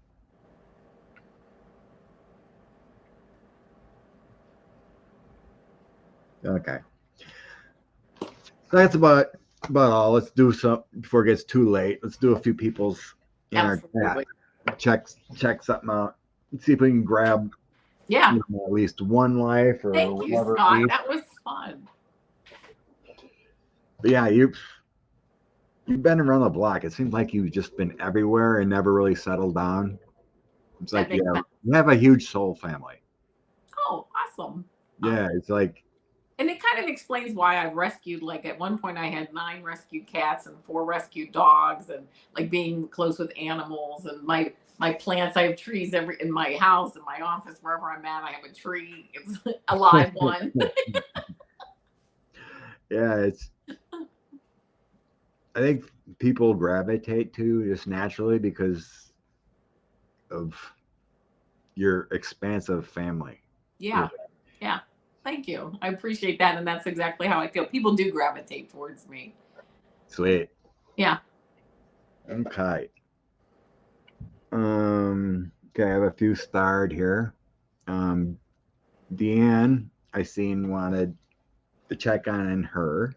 Okay, so that's about all. Let's do some before it gets too late. Let's do a few people's in our chat. Absolutely. Check something out. Let's see if we can grab Yeah. at least one life or Thank you, whatever. Scott. That was fun. But yeah, you've been around the block. It seems like you've just been everywhere and never really settled down. It's That like makes sense. you have a huge soul family. Oh, awesome. Yeah, it's like And it kind of explains why I've rescued, like at one point I had 9 rescued cats and 4 rescued dogs, and like being close with animals and my plants. I have trees in my house, in my office, wherever I'm at, I have a tree. It's a live one. yeah, it's I think people gravitate to just naturally because of your expansive family. Yeah. Yeah. Thank you. I appreciate that. And that's exactly how I feel. People do gravitate towards me. Sweet. Yeah. Okay. Okay, I have a few starred here. Um Deanne, I seen wanted to check on her.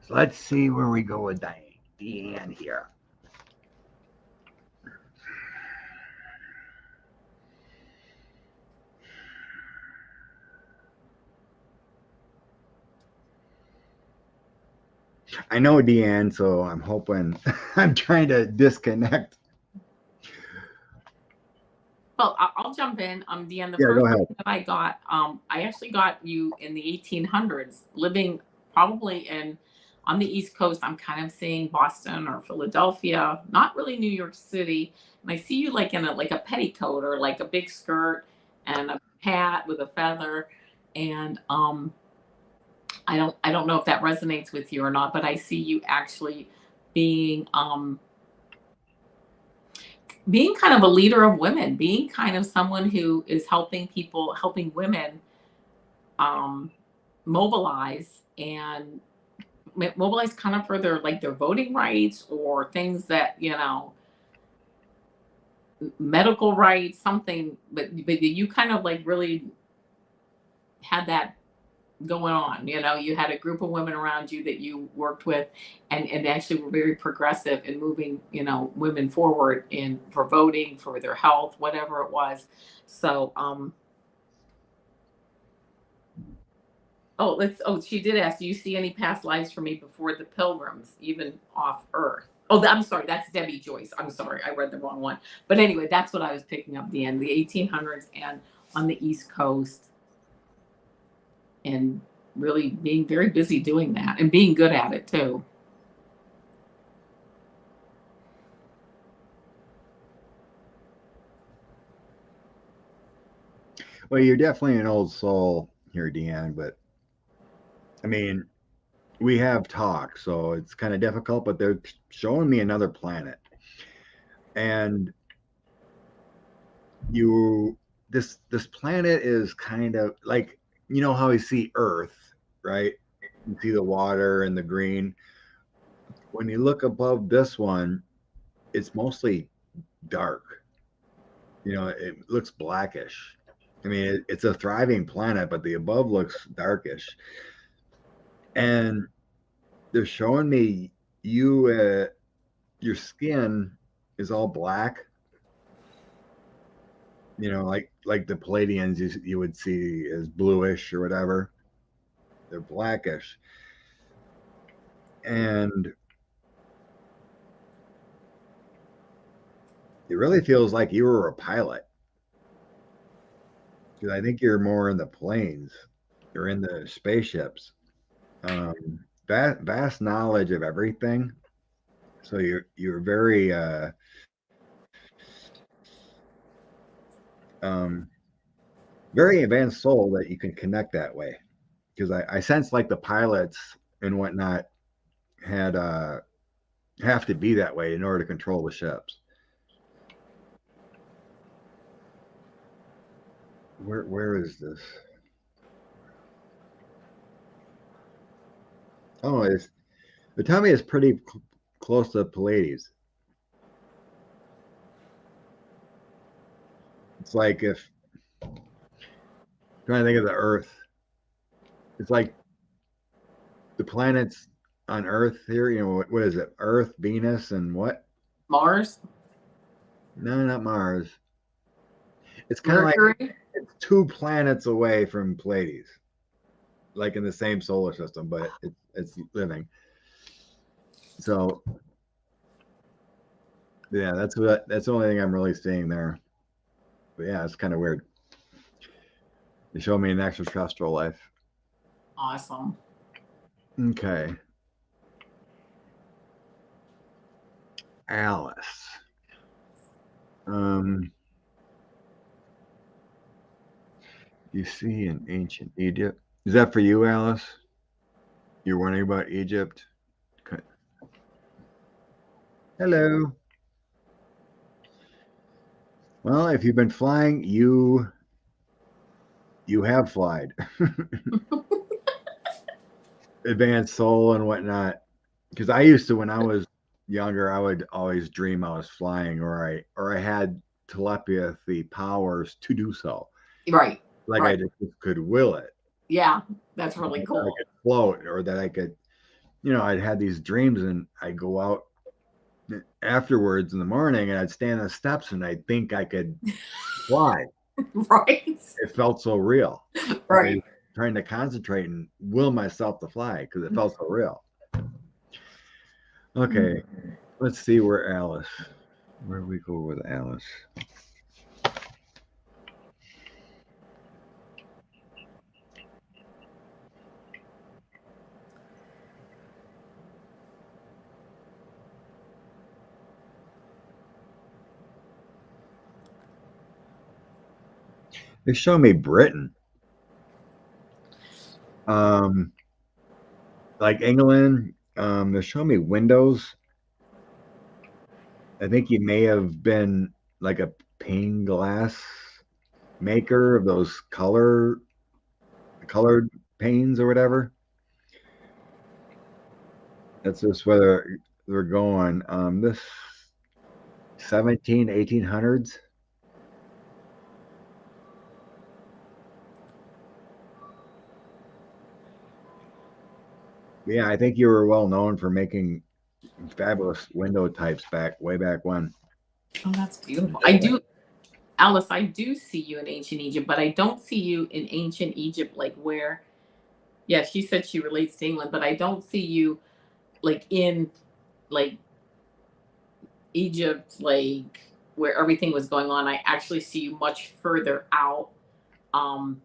So let's see where we go with Deanne here. I know Deanne, so I'm hoping I'm trying to disconnect. Well, I'll jump in. Deanne, the Yeah, first go ahead. that I got, I actually got you in the 1800s, living probably on the East Coast. I'm kind of seeing Boston or Philadelphia, not really New York City. And I see you like in a petticoat or like a big skirt and a hat with a feather. And I don't know if that resonates with you or not, but I see you actually being being kind of a leader of women, being kind of someone who is helping people, helping women um, mobilize and mobilize kind of for their voting rights or things that medical rights, something. But you kind of like really had that going on. You had a group of women around you that you worked with, and actually were very progressive in moving women forward in for voting, for their health, whatever it was. So she did ask, do you see any past lives for me before the pilgrims, even off earth? Oh, I'm sorry, that's Debbie Joyce. I'm sorry, I read the wrong one. But anyway, that's what I was picking up, the 1800s and on the East Coast, and really being very busy doing that and being good at it too. Well, you're definitely an old soul here, Deanne, but I mean, we have talk, so it's kind of difficult, but they're showing me another planet. And you this planet is kind of like how we see Earth, right? You see the water and the green. When you look above this one, it's mostly dark. It looks blackish. I mean, it's a thriving planet, but the above looks darkish. And they're showing me you, your skin is all black. You know, like the Palladians you would see as bluish or whatever. They're blackish, and it really feels like you were a pilot. Because I think you're more in the planes. You're in the spaceships. Vast knowledge of everything. So you're very um, very advanced soul that you can connect that way. Because I sense like the pilots and whatnot had have to be that way in order to control the ships. Where is this? Oh, they tell me it's pretty close to Pallades. It's like if trying to think of the Earth. It's like the planets on Earth here. You know what is it? Earth, Venus, and what? Mars, No, not Mars. It's kind of like Mercury. it's 2 planets away from Pleiades, like in the same solar system, but it's living. So yeah, that's the only thing I'm really seeing there. But yeah, it's kind of weird. They show me an extraterrestrial life. Awesome. Okay, Alice. Um, you see in ancient Egypt. Is that for you, Alice? You're wondering about Egypt? Okay. Hello. Well, if you've been flying, you have flied. Advanced soul and whatnot. Because I used to when I was younger, I would always dream I was flying or I had telepathy powers to do so. Right. Like I Right. just could will it. Yeah, that's really I cool. could float or that I could, I'd had these dreams and I'd go out afterwards in the morning and I'd stand on the steps and I'd think I could fly. Right. It felt so real. Right. Trying to concentrate and will myself to fly because it felt so real. Okay, let's see where we go with Alice. They show me Britain. Like England, they show me windows. I think you may have been like a pane glass maker of those colored panes or whatever. That's just where they're going. This 1800s. Yeah, I think you were well known for making fabulous window types way back when. Oh, that's beautiful. I do, Alice, I do see you in ancient Egypt, but I don't see you in ancient Egypt like where, yeah, she said she relates to England, but I don't see you like in like Egypt, like where everything was going on. I actually see you much further out, um,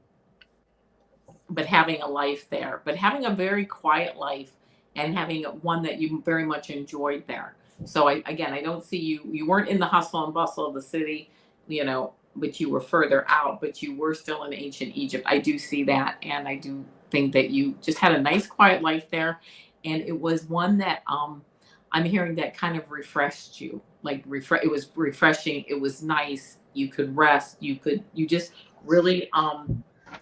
but having a life there, but having a very quiet life and having one that you very much enjoyed there. So I don't see you, you weren't in the hustle and bustle of the city, but you were further out, but you were still in ancient Egypt. I do see that. And I do think that you just had a nice quiet life there. And it was one that, I'm hearing that kind of refreshed you, like it was refreshing. It was nice. You could rest. You just really,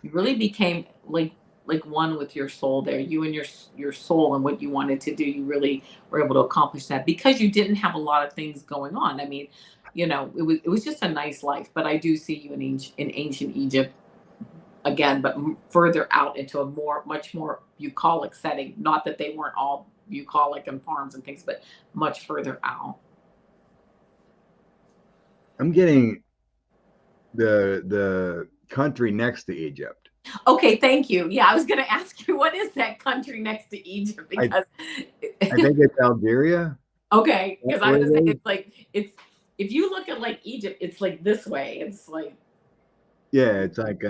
you really became like one with your soul there. You and your soul and what you wanted to do, you really were able to accomplish that because you didn't have a lot of things going on. I mean, it was just a nice life. But I do see you in ancient Egypt again, but further out into a much more bucolic setting. Not that they weren't all bucolic and farms and things, but much further out. I'm getting the country next to Egypt. Okay, thank you. Yeah, I was going to ask you, what is that country next to Egypt? Because I think it's Algeria. okay, because I What was it saying is? it's like it's if you look at like Egypt, it's like this way. It's like Yeah, it's like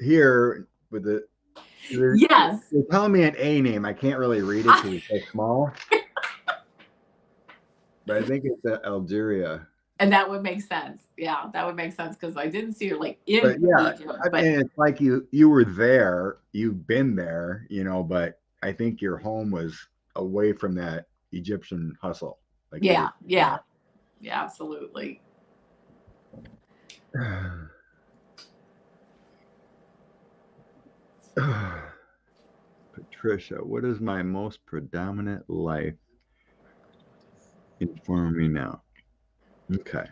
here with they're yes. telling me an A name. I can't really read it because it's so small. But I think it's Algeria. And that would make sense. Yeah, that would make sense because I didn't see her like in But yeah, Egypt. I But mean, it's like you were there, you've been there, but I think your home was away from that Egyptian hustle. Like you yeah, were. yeah, yeah, absolutely. Patricia, what is my most predominant life inform me now? Okay.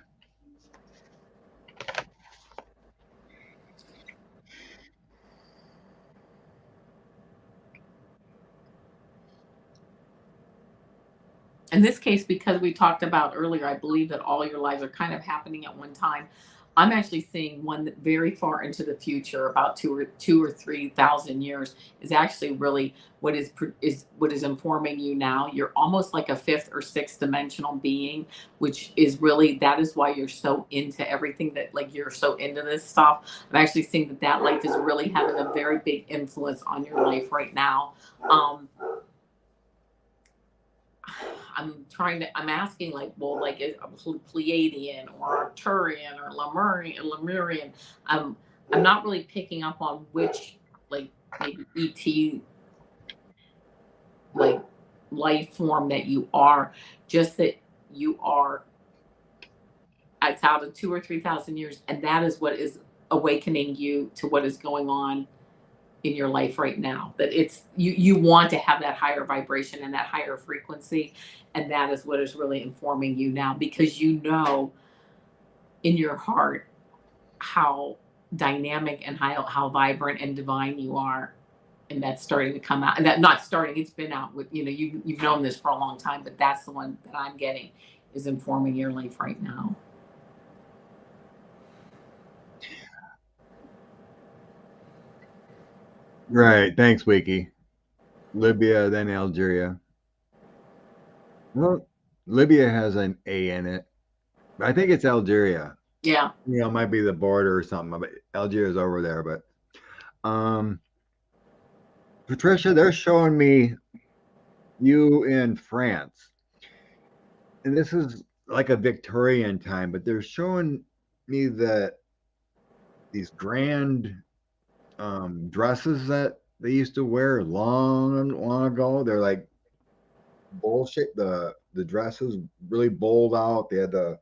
In this case, because we talked about earlier, I believe that all your lives are kind of happening at one time. I'm actually seeing one that very far into the future, about 2 or 3,000 years, is actually really what is informing you now. You're almost like a fifth or sixth dimensional being, which is really that is why you're so into everything that like you're so into this stuff. I'm actually seeing that life is really having a very big influence on your life right now. I'm asking like, well, like is a Pleiadian or Arcturian or Lemurian. I'm not really picking up on which like maybe ET like life form that you are, just that you are. It's out of 2 or 3,000 years, and that is what is awakening you to what is going on in your life right now, that it's you want to have that higher vibration and that higher frequency, and that is what is really informing you now, because you know in your heart how dynamic and how vibrant and divine you are, and that's starting to come out, and that not starting, it's been out with you've known this for a long time, but that's the one that I'm getting is informing your life right now. Right. Thanks, Wiki. Libya, then Algeria. Well, Libya has an A in it. I think it's Algeria. Yeah. It might be the border or something, but Algeria's over there. But Patricia, they're showing me you in France. And this is like a Victorian time, but they're showing me that these grand dresses that they used to wear long ago. They're like bullshit. The dresses really bowled out. They had the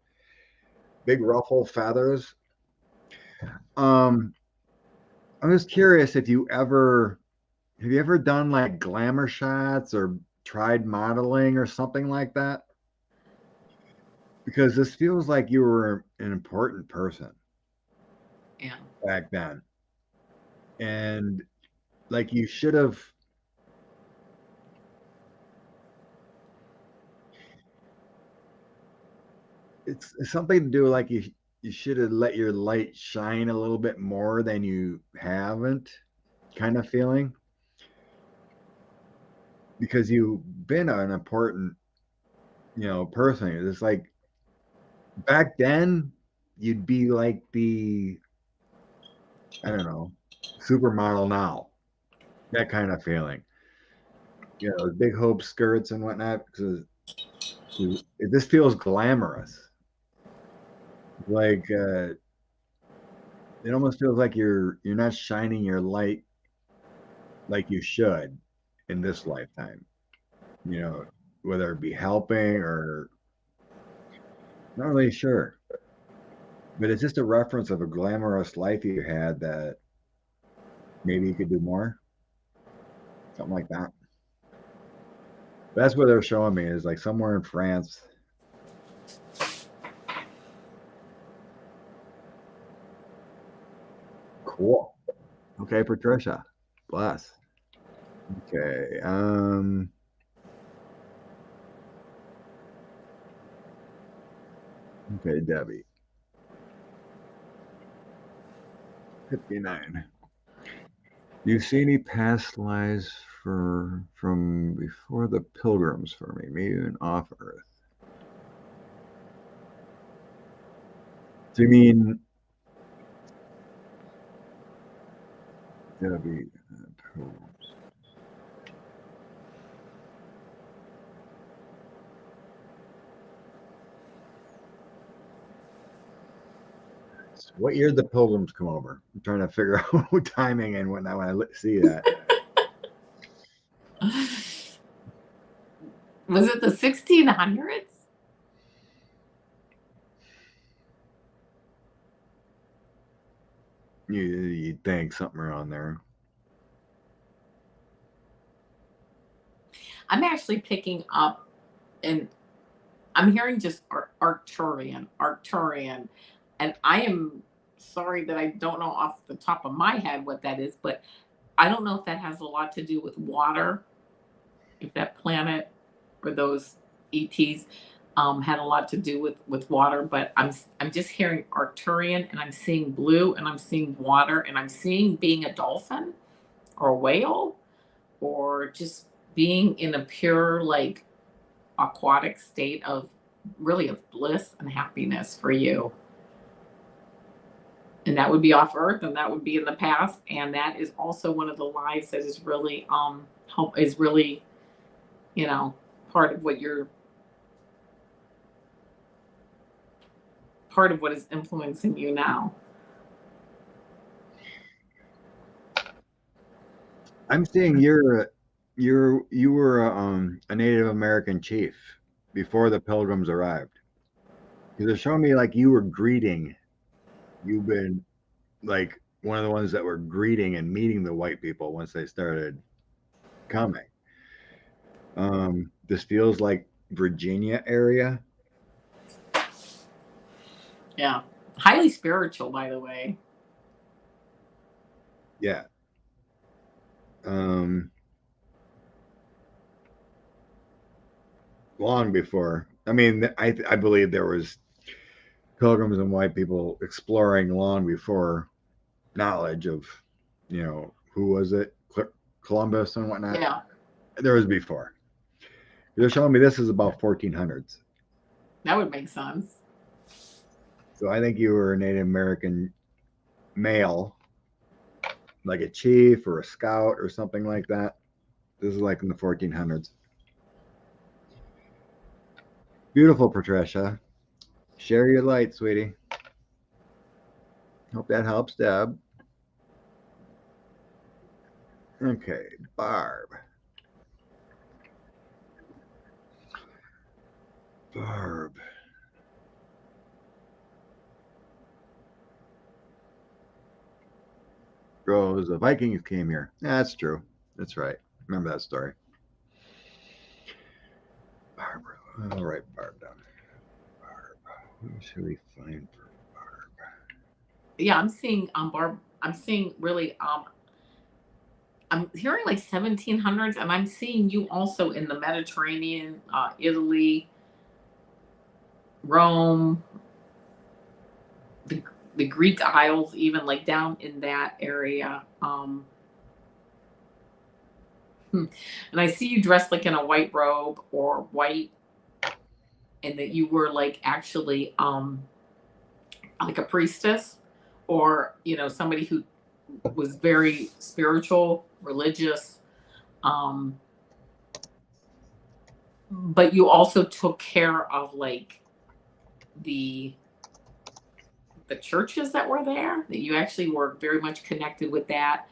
big ruffle feathers. Um, I'm just curious if you ever have you ever done like glamour shots or tried modeling or something like that? Because this feels like you were an important person Yeah. back then. And like you should have it's something to do like you should have let your light shine a little bit more than you haven't kind of feeling because you've been an important person. It's like back then you'd be like the I don't know supermodel now, that kind of feeling, big hope skirts and whatnot, because this feels glamorous, like it almost feels like you're not shining your light like you should in this lifetime, you know, whether it be helping or not really sure. But it's just a reference of a glamorous life you had that maybe you could do more, something like that. But that's what they're showing me is like somewhere in France. Cool. Okay, Patricia. Bless. Okay. Okay, Debbie. 59. Do you see any past lives from before the pilgrims for me, maybe even off Earth? Do you mean Debbie pilgrims? What year did the pilgrims come over? I'm trying to figure out timing and whatnot when I see that. Was it the 1600s? You'd think something around there. I'm actually picking up, and I'm hearing just Arcturian, and I am sorry that I don't know off the top of my head what that is, but I don't know if that has a lot to do with water, if that planet or those ETs had a lot to do with water. But I'm just hearing Arcturian, and I'm seeing blue, and I'm seeing water, and I'm seeing being a dolphin or a whale, or just being in a pure like aquatic state of really of bliss and happiness for you. And that would be off Earth, and that would be in the past, and that is also one of the lives that is really help is really, you know, part of what you're part of what is influencing you now. I'm seeing you were a Native American chief before the pilgrims arrived. Because they're showing me like you were greeting. You've been like one of the ones that were greeting and meeting the white people once they started coming. This feels like Virginia area. Yeah. Highly spiritual, by the way. Yeah. Long before. I mean, I believe there was pilgrims and white people exploring long before knowledge of, who was it, Columbus and whatnot. Yeah. There was before. They're showing me this is about 1400s. That would make sense. So I think you were a Native American male, like a chief or a scout or something like that. This is like in the 1400s. Beautiful, Patricia. Share your light, sweetie. Hope that helps, Deb. Okay, Barb. Barb. Rose, the Vikings came here. Yeah, that's true. That's right. Remember that story. Barbara. All right, Barb down there. Barb. What should we find for Barb? Yeah, I'm seeing Barb. I'm seeing really I'm hearing like 1700s, and I'm seeing you also in the Mediterranean, Italy, Rome, the the Greek Isles, even like down in that area. And I see you dressed like in a white robe or white, and that you were like actually like a priestess, or somebody who was very spiritual, religious. Um, but you also took care of like the the churches that were there, that you actually were very much connected with that,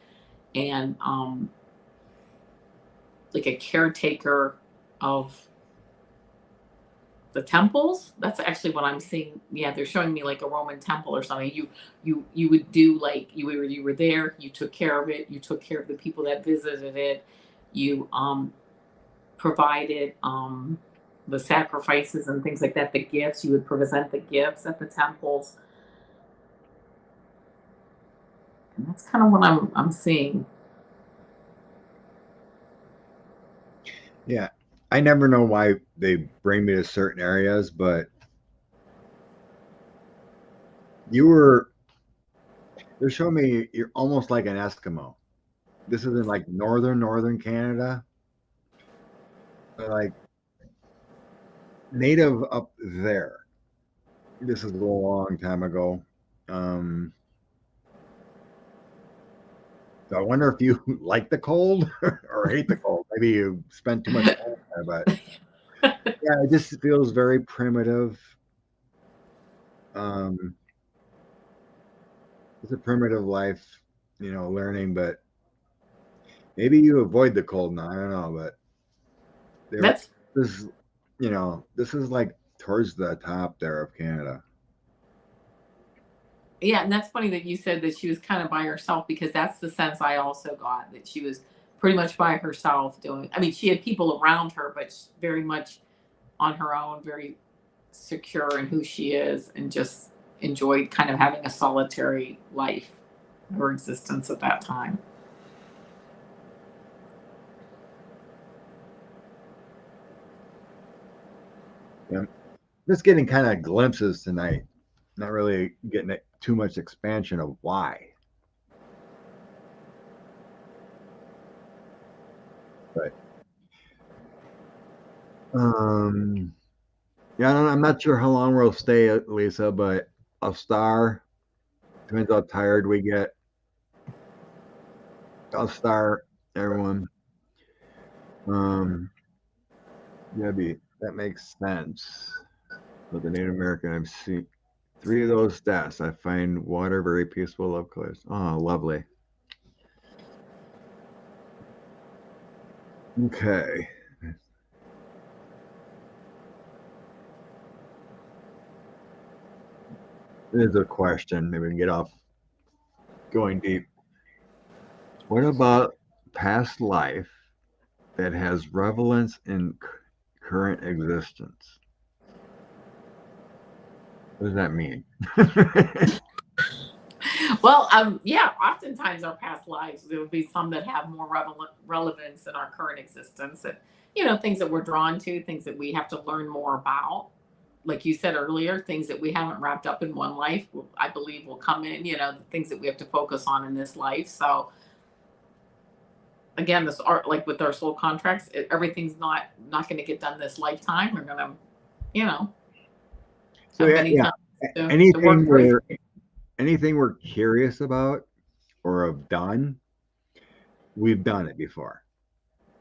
and like a caretaker of the temples. That's actually what I'm seeing. Yeah, they're showing me like a Roman temple or something. You would do like you were there, you took care of it, you took care of the people that visited it, you provided the sacrifices and things like that, the gifts, you would present the gifts at the temples. And that's kind of what I'm seeing. Yeah. I never know why they bring me to certain areas, but You were, they're showing me you're almost like an Eskimo. This is in like northern Canada. Like native up there. This is a long time ago. Um, so I wonder if you like the cold or hate the cold. Maybe you spent too much time there, but yeah, it just feels very primitive. Um, it's a primitive life, learning, but maybe you avoid the cold now. I don't know, but there That's this this is like towards the top there of Canada. Yeah, and that's funny that you said that she was kind of by herself, because that's the sense I also got, that she was pretty much by herself doing. I mean, she had people around her, but very much on her own, very secure in who she is, and just enjoyed kind of having a solitary life, her existence at that time. Yeah. Just getting kind of glimpses tonight, not really getting too much expansion of why. But yeah, I'm not sure how long we'll stay, Lisa, but a star. Depends how tired we get. I'll start everyone. Um, yeah, that makes sense. With the Native American, I've seen three of those stats. I find water very peaceful, love colors. Oh, lovely. Okay. There's a question. Maybe we can get off going deep. What about past life that has relevance in current existence? What does that mean? Well, yeah, oftentimes our past lives, there would be some that have more relevance in our current existence, and things that we're drawn to, things that we have to learn more about. Like you said earlier, things that we haven't wrapped up in one life, I believe, will come in. The things that we have to focus on in this life. So again, this art, like with our soul contracts, everything's not going to get done this lifetime. We're gonna, you know, So have yeah, many yeah. times to Anything work through. we're curious about or have done, we've done it before.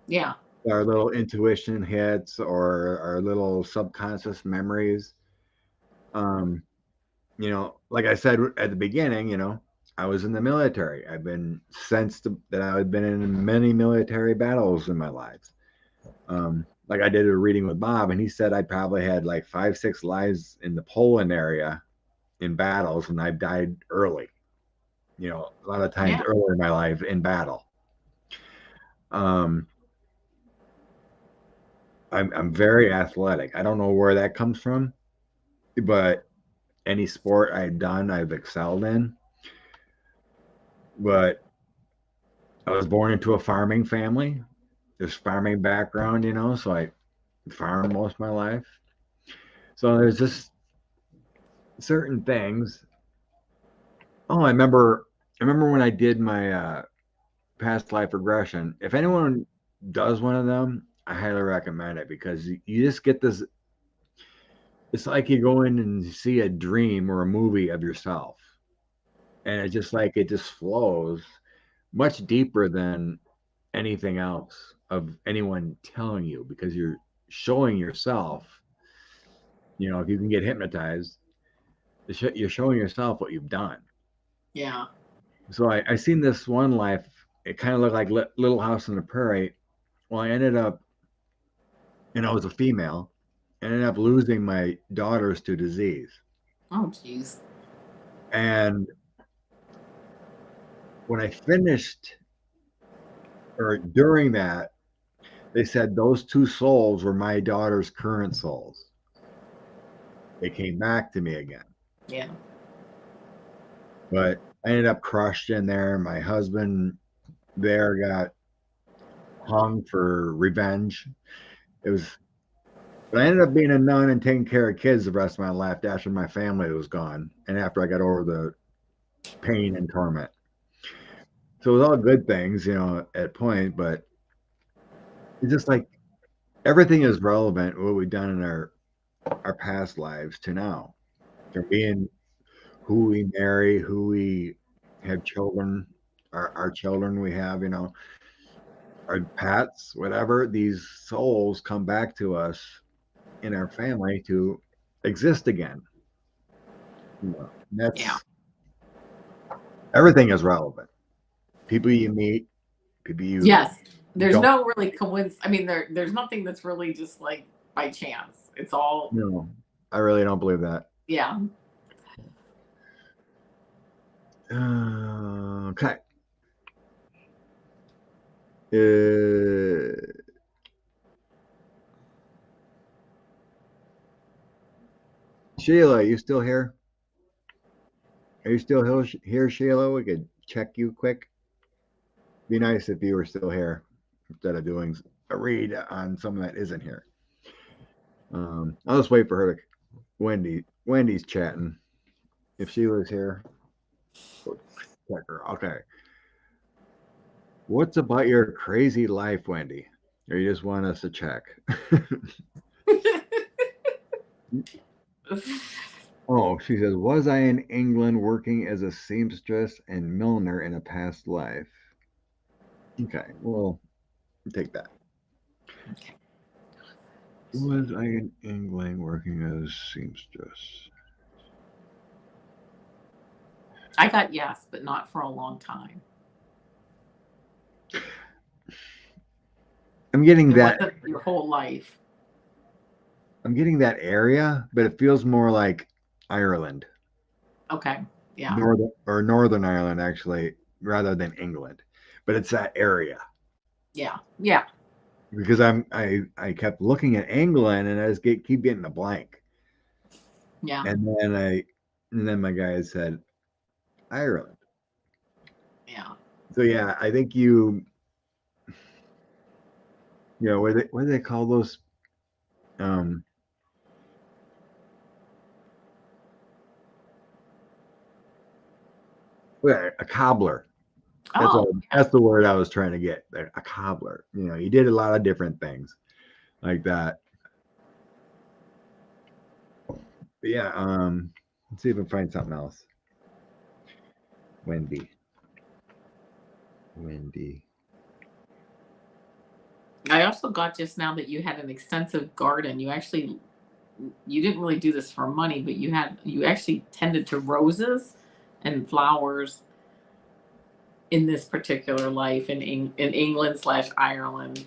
Yeah, Our little intuition hits or our little subconscious memories. Um, like I said at the beginning, I was in the military. I've been sensed that I've been in many military battles in my life. Like I did a reading with Bob, and he said I probably had like 5, 6 lives in the Poland area in battles, and I've died early. A lot of times yeah, earlier in my life in battle. Um, I'm very athletic. I don't know where that comes from, but any sport I've done, I've excelled in. But I was born into a farming family. There's farming background, so I farmed most of my life. So there's just certain things. Oh, I remember when I did my past life regression. If anyone does one of them, I highly recommend it because you just get this. It's like you go in and see a dream or a movie of yourself, and it just flows much deeper than anything else of anyone telling you because you're showing yourself. If you can get hypnotized, you're showing yourself what you've done. yeah, So I seen this one life. It kind of looked like Little House on the Prairie. Well, I ended up, and I was a female. I ended up losing my daughters to disease. oh geez, And when I finished, or during that, they said those two souls were my daughter's current souls. They came back to me again. yeah, But I ended up crushed in there. My husband there got hung for revenge. It was But I ended up being a nun and taking care of kids the rest of my life after my family was gone and after I got over the pain and torment. So it was all good things, at point, but it's just like everything is relevant what we've done in our past lives to now. From being who we marry, who we have children, our children we have, our pets, whatever, these souls come back to us in our family to exist again. Yeah. That's everything is relevant. People you meet, people you Yes. There's don't no really coincidence. I mean, there's nothing that's really just like by chance. It's all, know. I really don't believe that. yeah. Okay. Uh, Sheila, you still here? Are you still here, Sheila? We could check you quick. Be nice if you were still here instead of doing a read on someone that isn't here. I'll just wait for her to. Wendy's chatting. If she was here, go check her. Okay. What's about your crazy life, Wendy? Or you just want us to check? Oh, she says, was I in England working as a seamstress and milliner in a past life? Okay, well, take that. Okay. Was I in England working as seamstress? I got yes, but not for a long time. I'm getting It that. wasn't your whole life. I'm getting that area, but it feels more like Ireland, Okay. Yeah. Northern Ireland, actually, rather than England. But it's that area Yeah. Yeah. because I kept looking at England and I just keep getting a blank, Yeah. and then my guy said Ireland. Yeah. So yeah, I think what do they call those? Um, a cobbler. Oh, yeah. That's the word I was trying to get. A cobbler. You did a lot of different things like that. But yeah, let's see if we can find something else. Wendy. I also got just now that you had an extensive garden. You didn't really do this for money, but you actually tended to roses and flowers in this particular life in England slash Ireland.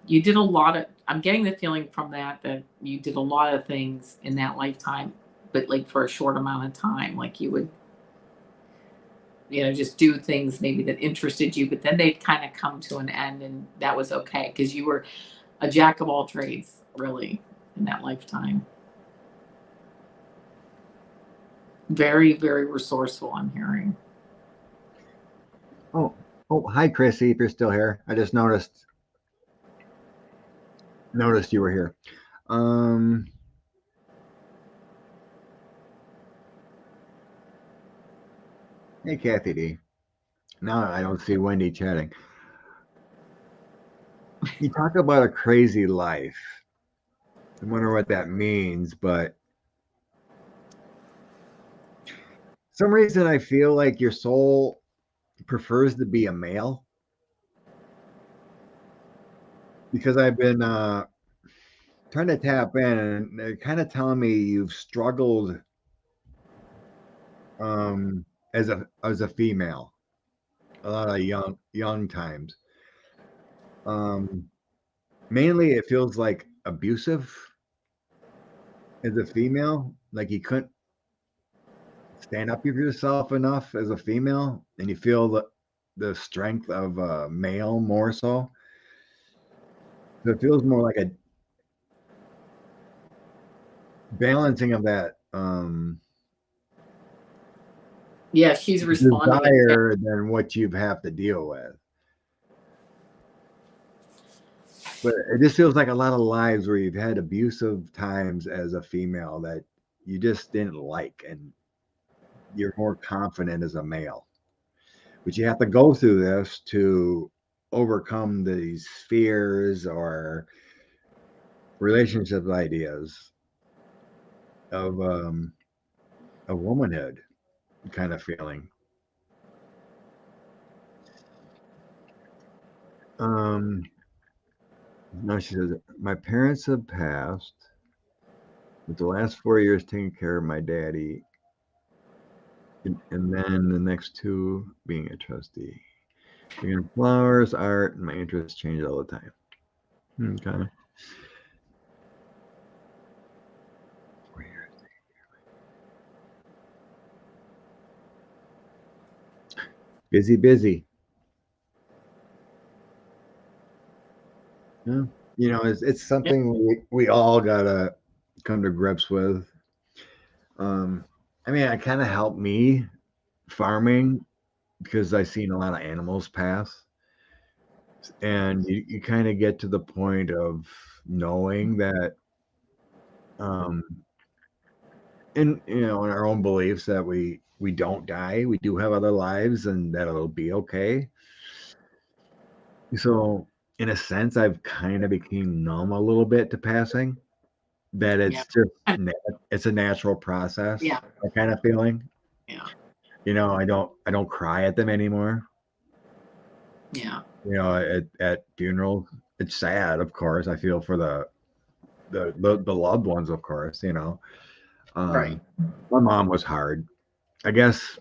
You did a lot of. I'm getting the feeling from that you did a lot of things in that lifetime, but like for a short amount of time. Like you would, just do things maybe that interested you, but then they'd kind of come to an end, and that was okay because you were a jack of all trades, really, in that lifetime. Very, very resourceful. I'm hearing. Oh, hi, Chrissy. If you're still here, I just noticed you were here. Hey, Kathy D. Now I don't see Wendy chatting. You talk about a crazy life. I wonder what that means, but some reason I feel like your soul prefers to be a male because I've been trying to tap in and they're kind of telling me you've struggled as a female a lot of young times. Mainly it feels like abusive as a female, like you couldn't stand up for yourself enough as a female, and you feel the strength of a male more so. So it feels more like a balancing of that Yeah, she's responding in desire than what you have to deal with. But it just feels like a lot of lives where you've had abusive times as a female that you just didn't like, and you're more confident as a male. But you have to go through this to overcome these fears or relationship ideas of womanhood kind of feeling. No, she says, my parents have passed, with the last 4 years taking care of my daddy, and then the next two being a trustee. Being flowers, art, and my interests change all the time. Okay. Busy, busy. Yeah. It's something we all gotta come to grips with. I mean, it kind of helped me farming because I've seen a lot of animals pass, and you kind of get to the point of knowing that, um, in our own beliefs that we don't die, we do have other lives, and that it'll be okay. So, in a sense, I've kind of became numb a little bit to passing. That Yeah. it's just it's a natural process. Yeah. That kind of feeling. Yeah. I don't cry at them anymore. Yeah. At funerals, it's sad, of course. I feel for the loved ones, of course. Right. My mom was hard. I guess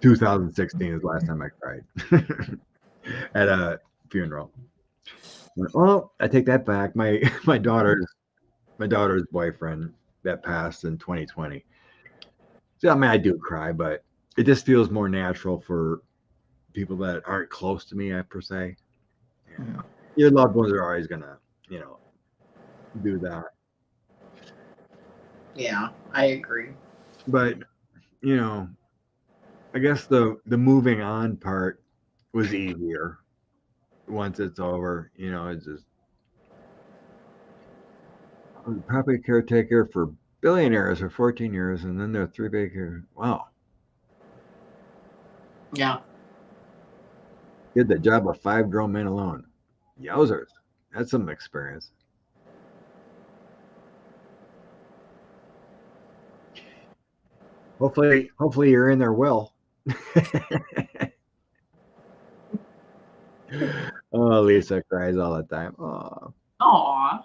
2016 is the last time I cried at a funeral. Well, I take that back. My daughter's boyfriend that passed in 2020. So, I mean, I do cry, but it just feels more natural for people that aren't close to me, per se. Yeah. Your loved ones are always gonna, do that. Yeah, I agree. But I guess the moving on part was easier once it's over. It's just I was a property caretaker for billionaires for 14 years, and then there are three big. Wow, Yeah. did the job of 5 grown men alone. Yowzers, that's some experience. Hopefully you're in their will. Oh, Lisa cries all the time. Oh, Aw.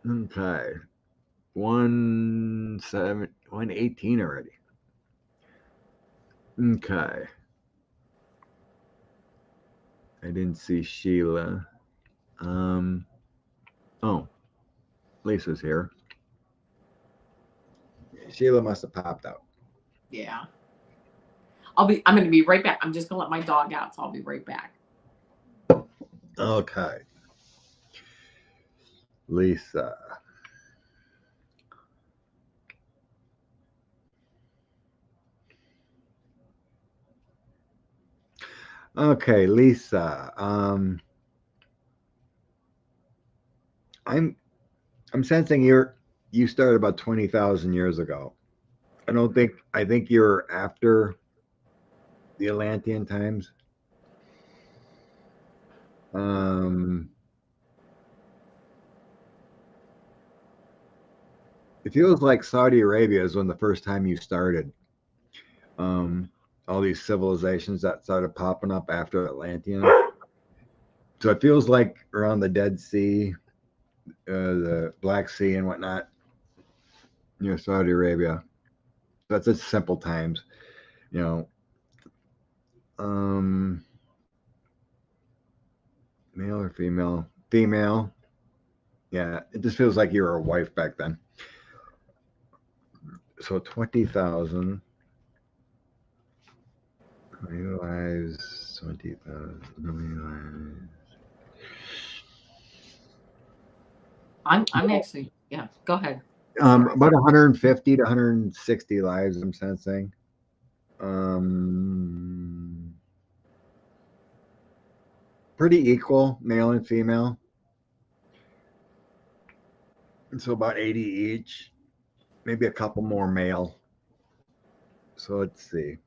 okay. 118 already. Okay. I didn't see Sheila. Oh, Lisa's here. Sheila must have popped out. Yeah. I'm gonna be right back. I'm just gonna let my dog out, so I'll be right back. Okay. Lisa. Okay, Lisa. I'm sensing you started about 20,000 years ago. I think you're after the Atlantean times. Um, it feels like Saudi Arabia is when the first time you started. All these civilizations that started popping up after Atlantean. So it feels like around the Dead Sea, the Black Sea, and whatnot, near Saudi Arabia. That's just simple times, you know. Um, Male or female? Female. Yeah, it just feels like you were a wife back then. So 20,000. 20 lives, 20,000. How many lives? I'm actually, yeah, go ahead. About 150 to 160 lives, I'm sensing. Um, pretty equal, male and female. And so about 80 each, maybe a couple more male. So let's see.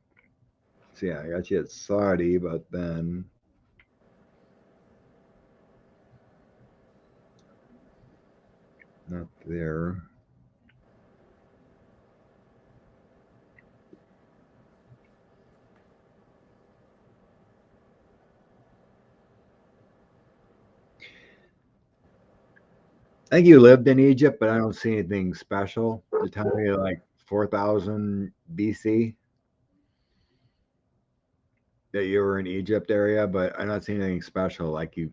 So yeah, I got you at Saudi, but then not there. I think you lived in Egypt, but I don't see anything special. You're telling me like 4000 BC that you were in Egypt area, but I'm not seeing anything special. Like you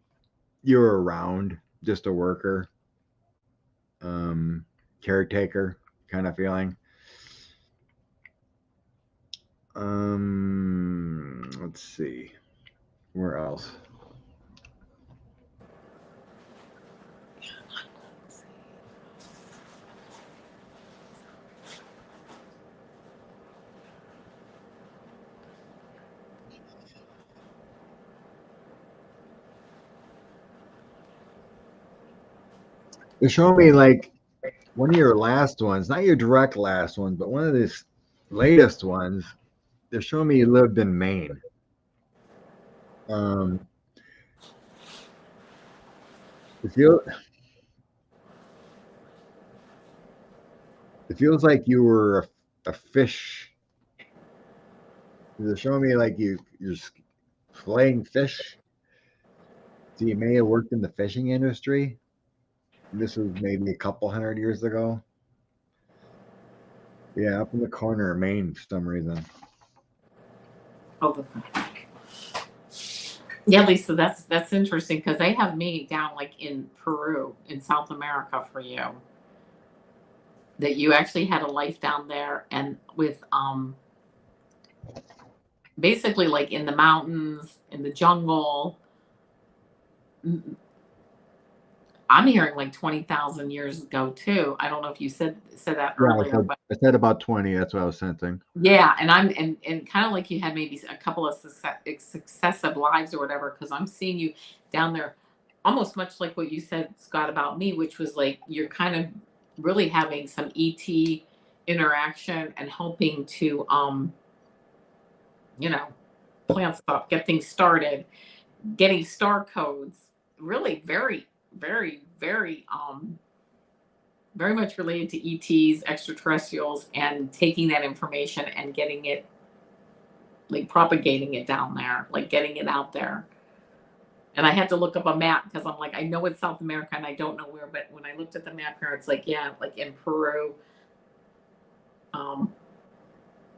were around, just a worker, caretaker kind of feeling. Let's see. Where else? They're showing me like one of your last ones, not your direct last ones, but one of these latest ones. They're showing me you lived in Maine. It feels it feels like you were a fish. They're showing me like you're filleting fish. So you may have worked in the fishing industry. This was maybe a couple hundred years ago. Yeah, up in the corner of Maine for some reason. Oh, yeah, Lisa, that's interesting because they have me down like in Peru, in South America for you. That you actually had a life down there and with basically like in the mountains, in the jungle. I'm hearing like 20,000 years ago too. I don't know if you said that earlier, but I said about 20. That's what I was sensing. yeah, and and kind of like you had maybe a couple of successive lives or whatever, because I'm seeing you down there, almost much like what you said, Scott, about me, which was like you're kind of really having some ET interaction and helping to you know, plant stuff, get things started, getting star codes, really very much related to ETs, extraterrestrials, and taking that information and getting it, like propagating it down there, like getting it out there. And I had to look up a map because I'm like, I know it's South America and I don't know where, but when I looked at the map here, it's like, yeah, like in Peru,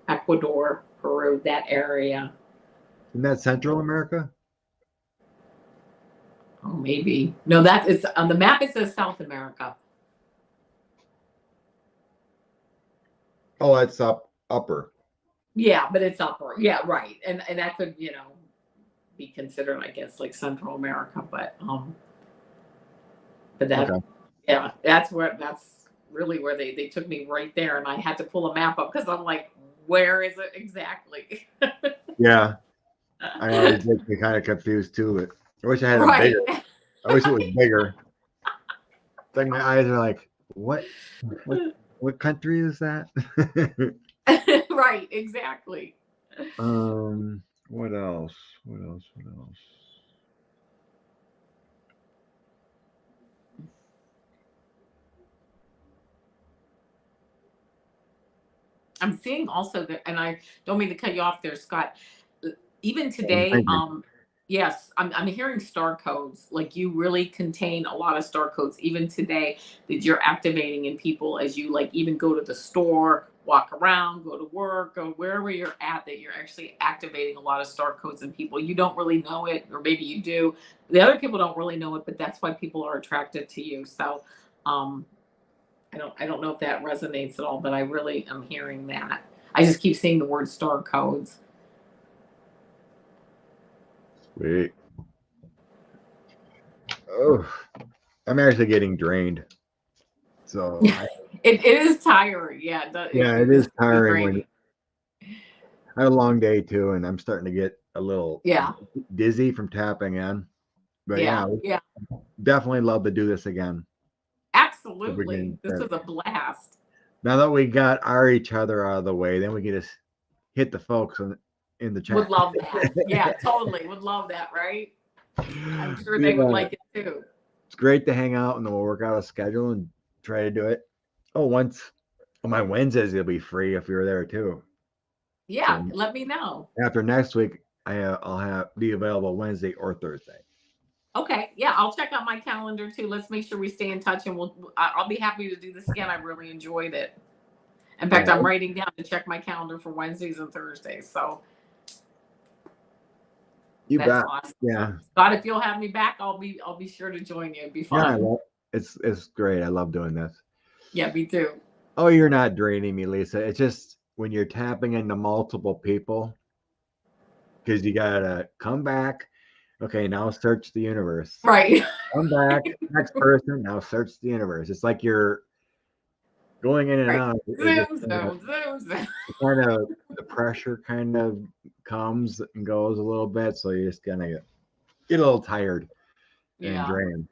Ecuador, Peru, that area. Isn't that Central America? Oh, maybe. No, that is on the map. It says South America. Oh, that's upper. Yeah, but it's upper. Yeah, right. And that could, be considered, I guess, like Central America. But that, Okay. yeah, that's really where they took me right there, and I had to pull a map up because I'm like, where is it exactly? Yeah. I always get kind of confused too, but I wish I had them Right. bigger. I wish it was bigger. It's like my eyes are like, what country is that? Right, exactly. What else? What else? I'm seeing also that, and I don't mean to cut you off there, Scott. Even Oh, today, thank you. yes, I'm hearing star codes. Like you really contain a lot of star codes, even today, that you're activating in people as you like even go to the store, walk around, go to work, go wherever you're at, that you're actually activating a lot of star codes in people. You don't really know it, or maybe you do. The other people don't really know it, but that's why people are attracted to you. So I don't know if that resonates at all, but I really am hearing that. I just keep seeing the word star codes. Sweet. Oh, I'm actually getting drained. So It is tiring. Yeah, it is is tiring when draining. I had a long day too, and I'm starting to get a little Yeah. dizzy from tapping in. But Yeah, yeah, yeah, definitely love to do this again. If we absolutely. can, This was a blast. now that we got each other out of the way, then we can just hit the folks in the Would chat. love that. Yeah, totally. Would love that, right? I'm sure they would Yeah, like it too. it's great to hang out, and then we'll work out a schedule and try to do it. Oh, my Wednesdays will be free if you're there too. Yeah, So let me know. after next week, I'll be available Wednesday or Thursday. Okay, yeah, I'll check out my calendar too. Let's make sure we stay in touch, and I'll be happy to do this again. I really enjoyed it. In fact, Yeah, I'm writing down to check my calendar for Wednesdays and Thursdays. So you that's bet. awesome. Yeah, Scott, if you'll have me back, I'll be sure to join you. It'd be yeah, fun. it's great. I love doing this. Yeah, me too. Oh, you're not draining me, Lisa. It's just when you're tapping into multiple people, because you gotta come back. Okay, now search the universe. Right. Come back, next person. Now search the universe. It's like you're going in and Right. out. It just Zoom, zoom, zoom, zoom. the pressure kind of comes and goes a little bit, so you just kind of get a little tired and Yeah. drained.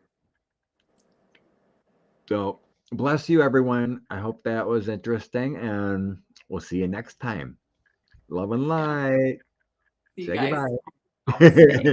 So bless you, everyone. I hope that was interesting, and we'll see you next time. Love and Yeah. light. See you Say guys. goodbye. Namaste.